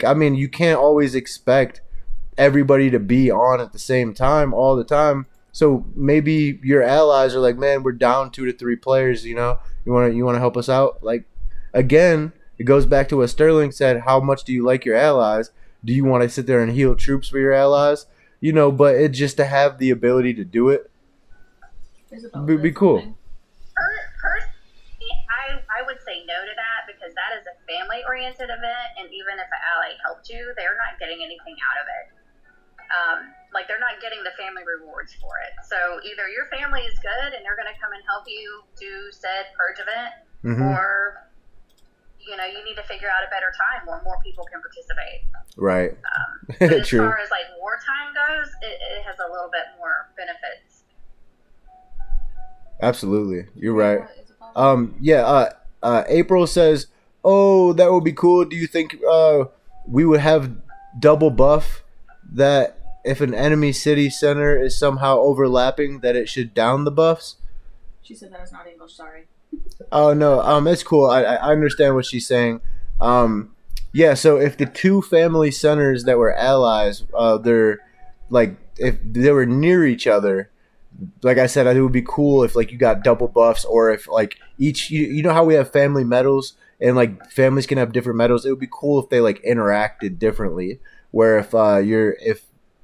I mean, you can't always expect everybody to be on at the same time all the time. So maybe your allies are like, man, we're down 2 to 3 players. You know, you want to help us out? Like, again, it goes back to what Sterling said. How much do you like your allies? Do you want to sit there and heal troops for your allies? You know, but it's just to have the ability to do it. Be cool. Personally, I would say no to that because that is a family-oriented event, and even if an ally helped you, they're not getting anything out of it. Like, they're not getting the family rewards for it. So either your family is good and they're going to come and help you do said purge event, or, you know, you need to figure out a better time where more people can participate. Right. But as True. far as, like, wartime goes, it has a little bit more benefits. Absolutely. You're right. April says, oh, that would be cool. Do you think we would have double buff that if an enemy city center is somehow overlapping, that it should down the buffs? She said that is not English, sorry. Oh, no. It's cool. I understand what she's saying. Yeah, so if the two family centers that were allies, they're like, if they were near each other, like I said, it would be cool if like you got double buffs, or if like each, you know how we have family medals and like families can have different medals. It would be cool if they like interacted differently. Where if if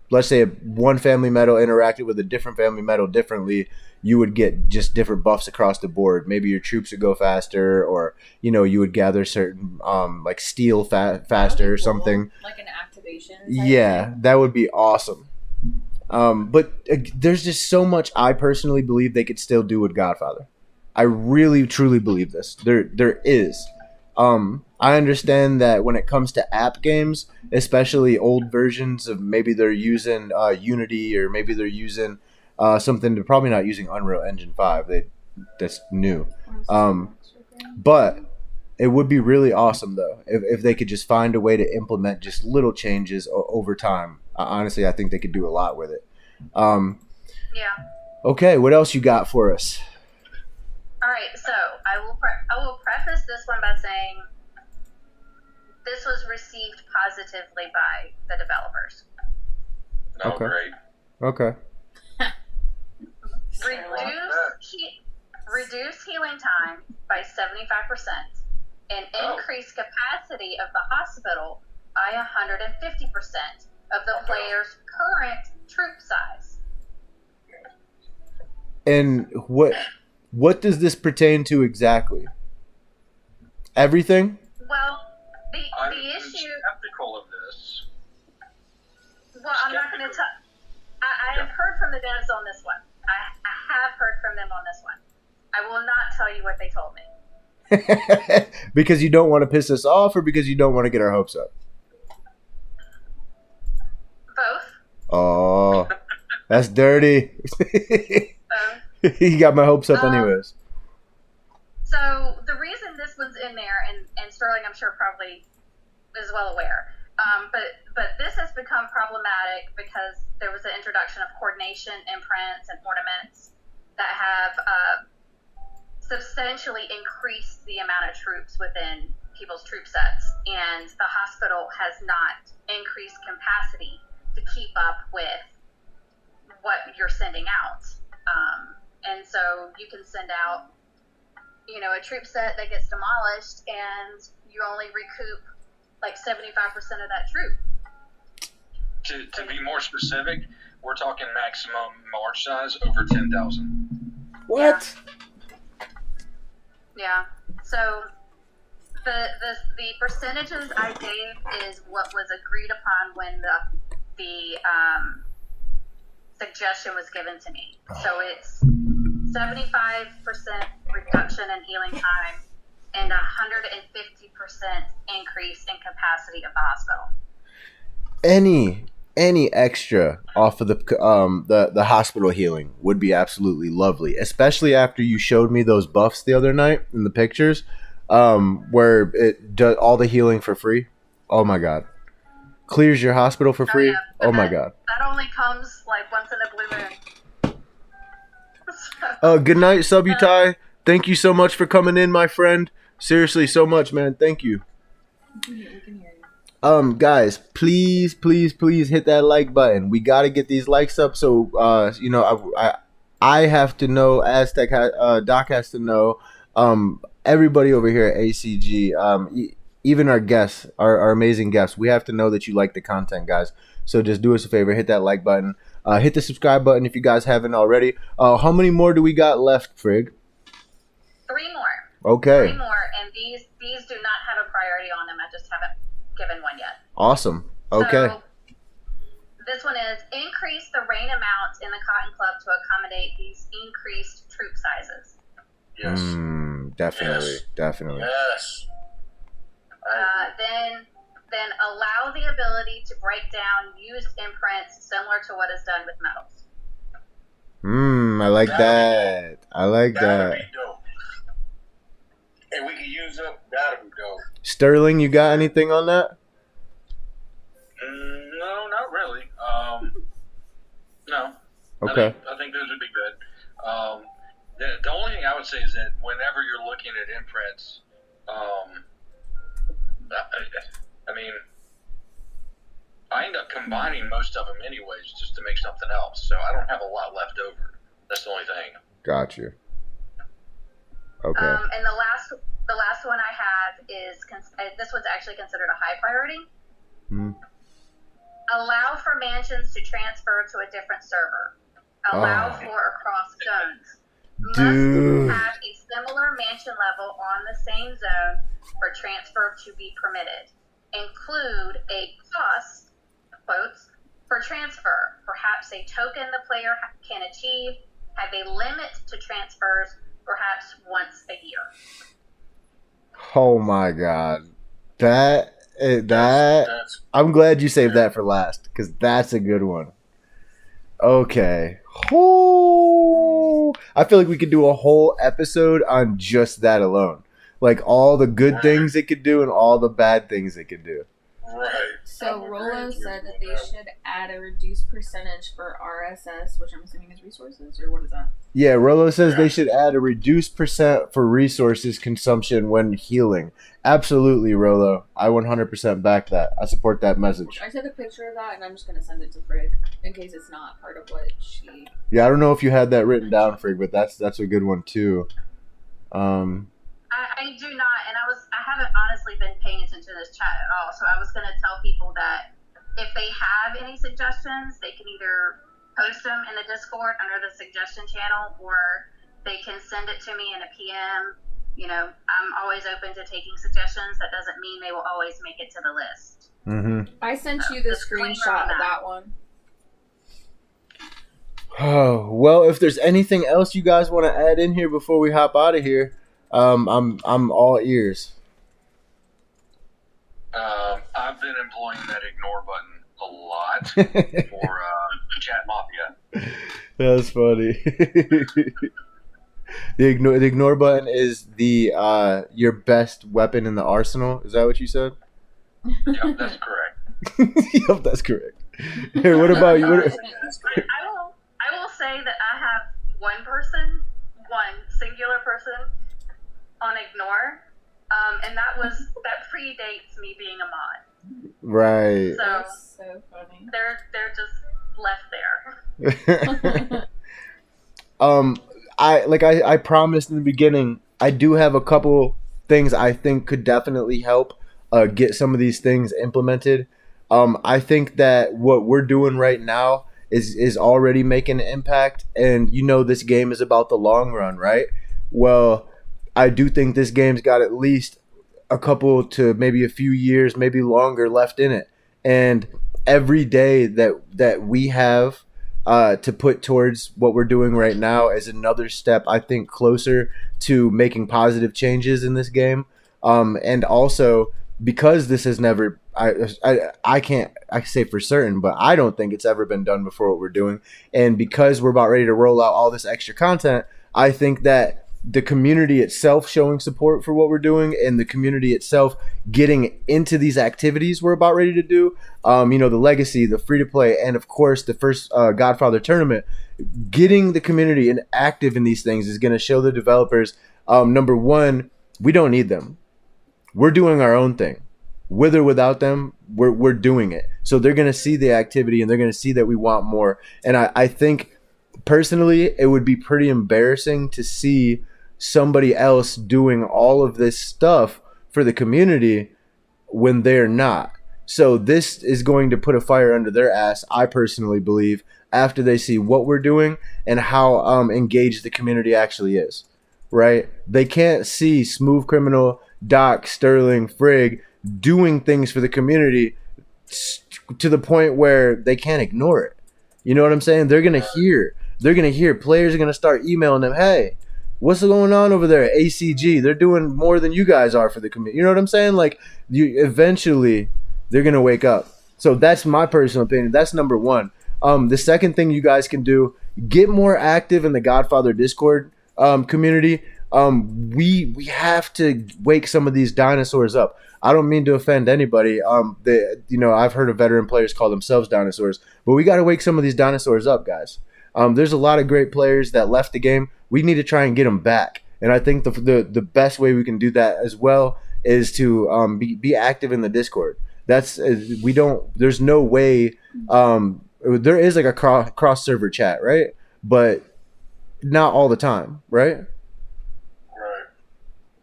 let's say one family medal interacted with a different family medal differently, you would get just different buffs across the board. Maybe your troops would go faster, or you know, you would gather certain like steel faster or something. Like an activation. Yeah, that would be awesome. But there's just so much I personally believe they could still do with Godfather. I really truly believe this. There is. I understand that when it comes to app games, especially old versions of, maybe they're using Unity, or maybe they're using something, they're probably not using Unreal Engine 5. That's new. But it would be really awesome though if they could just find a way to implement just little changes over time. Honestly, I think they could do a lot with it. Yeah. Okay, what else you got for us? All right, so I will preface this one by saying this was received positively by the developers. Oh, Okay. great. Okay. Reduce healing time by 75% and increase capacity of the hospital by 150% of the player's current troop size. And what does this pertain to exactly? Everything? Well, I'm the issue. skeptical of this. Well, I'm not going to tell. I have heard from the devs on this one. I have heard from them on this one. I will not tell you what they told me. Because you don't want to piss us off, or because you don't want to get our hopes up? Both. Oh, that's dirty. He got my hopes up anyways. So the reason this one's in there, and Sterling, I'm sure, probably is well aware, but this has become problematic because there was the introduction of coordination imprints and ornaments that have substantially increased the amount of troops within people's troop sets, and the hospital has not increased capacity to keep up with what you're sending out. And so you can send out, you know, a troop set that gets demolished, and you only recoup like 75% of that troop. To be more specific, we're talking maximum march size over 10,000. What? Yeah. So the percentages I gave is what was agreed upon when the suggestion was given to me. So it's 75% reduction in healing time and 150% increase in capacity of the hospital. Any extra off of the hospital healing would be absolutely lovely, especially after you showed me those buffs the other night in the pictures, where it does all the healing for free. Oh my god. Clears your hospital for free. Oh my god. That only comes like once in a blue moon. Good night, Subutai. Thank you so much for coming in, my friend. Seriously, so much, man. Thank you. We can hear you. Guys, please hit that like button. We gotta get these likes up, so you know, I have to know, Aztec, Doc has to know, everybody over here at ACG, even our guests, our amazing guests, we have to know that you like the content, guys. So just do us a favor, hit that like button, hit the subscribe button if you guys haven't already. How many more do we got left, Frig? 3 more. Okay. 3 more, and these do not have a priority on them. I just haven't given one yet. Awesome. Okay. So, this one is increase the rain amount in the Cotton Club to accommodate these increased troop sizes. Yes. Definitely. Yes. Then allow the ability to break down used imprints similar to what is done with metals. I like that. I like That'll that. be dope. And we can use them. That'll be dope. Sterling, you got anything on that? No, not really. No. Okay. I think those would be good. The only thing I would say is that whenever you're looking at imprints, I mean, I end up combining most of them anyways just to make something else. So I don't have a lot left over. That's the only thing. Got you. Okay. And the last one I have is this one's actually considered a high priority. Allow for mansions to transfer to a different server. Allow for across zones. Dude. Must have a similar mansion level on the same zone for transfer to be permitted. Include a cost, quotes, for transfer. Perhaps a token the player can achieve. Have a limit to transfers, perhaps once a year. Oh my God. That I'm glad you saved that for last because that's a good one. Okay. I feel like we could do a whole episode on just that alone. Like all the good things it could do and all the bad things it could do. Right. So Rolo said that they should add a reduced percentage for RSS, which I'm assuming is resources, or what is that? Yeah, Rolo says they should add a reduced percent for resources consumption when healing. Absolutely, Rolo. I 100% back that. I support that message. I took a picture of that, and I'm just going to send it to Frig in case it's not part of what she... Yeah, I don't know if you had that written down, Frig, but that's a good one, too. I do not, and I haven't honestly been paying attention to this chat at all, so I was going to tell people that if they have any suggestions, they can either post them in the Discord under the suggestion channel, or they can send it to me in a PM. You know, I'm always open to taking suggestions. That doesn't mean they will always make it to the list. I sent you the screenshot of that one. Oh, well, if there's anything else you guys want to add in here before we hop out of here, I'm all ears. I've been employing that ignore button a lot for Chat Mafia. That's funny. The ignore button is the your best weapon in the arsenal. Is that what you said? Yep, that's correct. Yep, that's correct. Hey, what about you? I will say that I have one singular person on ignore, and that predates me being a mod. Right. So That's so funny. they're just left there. I promised in the beginning, I do have a couple things I think could definitely help get some of these things implemented. I think that what we're doing right now is already making an impact, and this game is about the long run, right? Well, I do think this game's got at least a couple to maybe a few years, maybe longer left in it, and every day that we have to put towards what we're doing right now is another step, I think, closer to making positive changes in this game. And also, because this has never, I can't say for certain, but I don't think it's ever been done before what we're doing. And because we're about ready to roll out all this extra content, I think that the community itself showing support for what we're doing and the community itself getting into these activities we're about ready to do, the legacy, the free to play, and of course the first Godfather tournament, getting the community and active in these things is going to show the developers, number one, we don't need them. We're doing our own thing. With or without them, we're doing it. So they're going to see the activity and they're going to see that we want more. And I think personally, it would be pretty embarrassing to see somebody else doing all of this stuff for the community when they're not. So this is going to put a fire under their ass, I personally believe, after they see what we're doing and how engaged the community actually is. right? They can't see Smooth Criminal, Doc, Sterling, Frigg doing things for the community to the point where they can't ignore it. You know what I'm saying? They're gonna hear. Players are gonna start emailing them. Hey, what's going on over there at ACG? They're doing more than you guys are for the community. You know what I'm saying? Like, you eventually they're gonna wake up. So that's my personal opinion. That's number one. The second thing you guys can do: get more active in the Godfather Discord community. We have to wake some of these dinosaurs up. I don't mean to offend anybody. I've heard of veteran players call themselves dinosaurs, but we got to wake some of these dinosaurs up, guys. There's a lot of great players that left the game. We need to try and get them back, and I think the best way we can do that as well is to be active in the Discord. There's no way. There is like a cross server chat, right? But not all the time, right?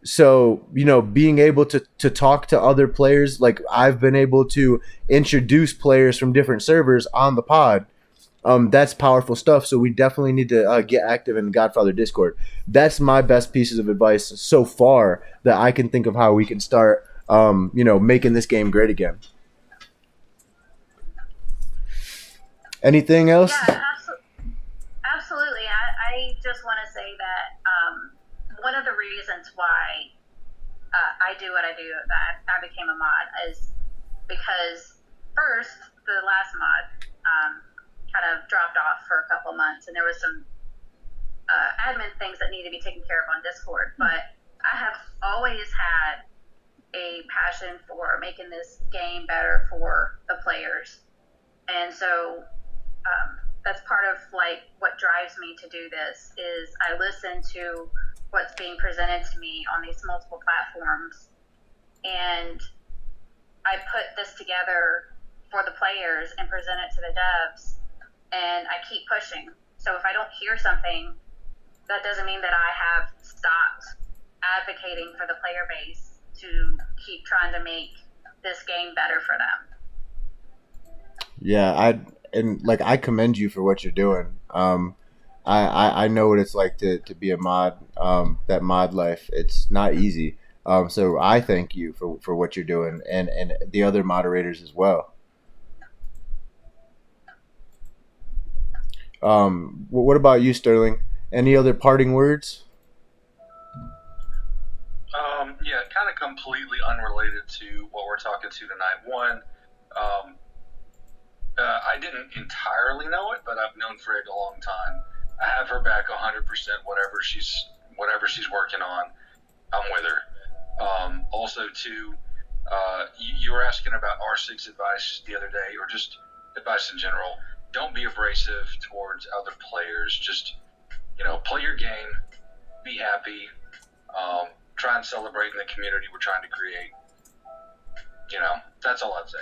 So, being able to talk to other players, like I've been able to introduce players from different servers on the pod, that's powerful stuff. So we definitely need to get active in Godfather Discord. That's my best pieces of advice so far that I can think of how we can start, making this game great again. Anything else? Yeah, absolutely. I just want to say that one of the reasons why I do what I do, that I became a mod, is because first, the last mod kind of dropped off for a couple months, and there was some admin things that needed to be taken care of on Discord. But I have always had a passion for making this game better for the players, and so that's part of like what drives me to do this. Is I listen to what's being presented to me on these multiple platforms, and I put this together for the players and present it to the devs, and I keep pushing. So if I don't hear something, that doesn't mean that I have stopped advocating for the player base to keep trying to make this game better for them. Yeah, I commend you for what you're doing. I know what it's like to be a mod. That mod life, it's not easy. So I thank you for what you're doing, and the other moderators as well. What about you, Sterling? Any other parting words? Yeah, kind of completely unrelated to what we're talking to tonight. One, I didn't entirely know it, but I've known Frigg a long time. I have her back 100%. Whatever she's working on, I'm with her. Also, too, you were asking about R6 advice the other day, or just advice in general. Don't be abrasive towards other players. Just play your game, be happy, try and celebrate in the community we're trying to create. That's all I'd say.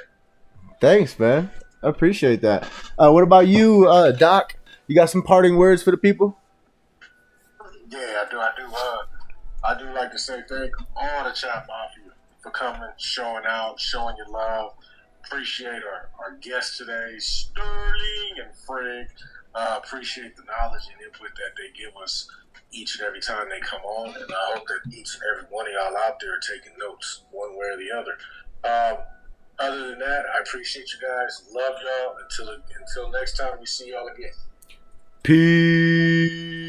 Thanks, man. I appreciate that. What about you, Doc? You got some parting words for the people? Yeah, I do like to say thank all the chat mafia for coming, showing out, showing your love. Appreciate our guests today, Sterling and Frigg. Appreciate the knowledge and input that they give us each and every time they come on, and I hope that each and every one of y'all out there are taking notes one way or the other. Other than that, I appreciate you guys. Love y'all. Until next time we see y'all again. Peace.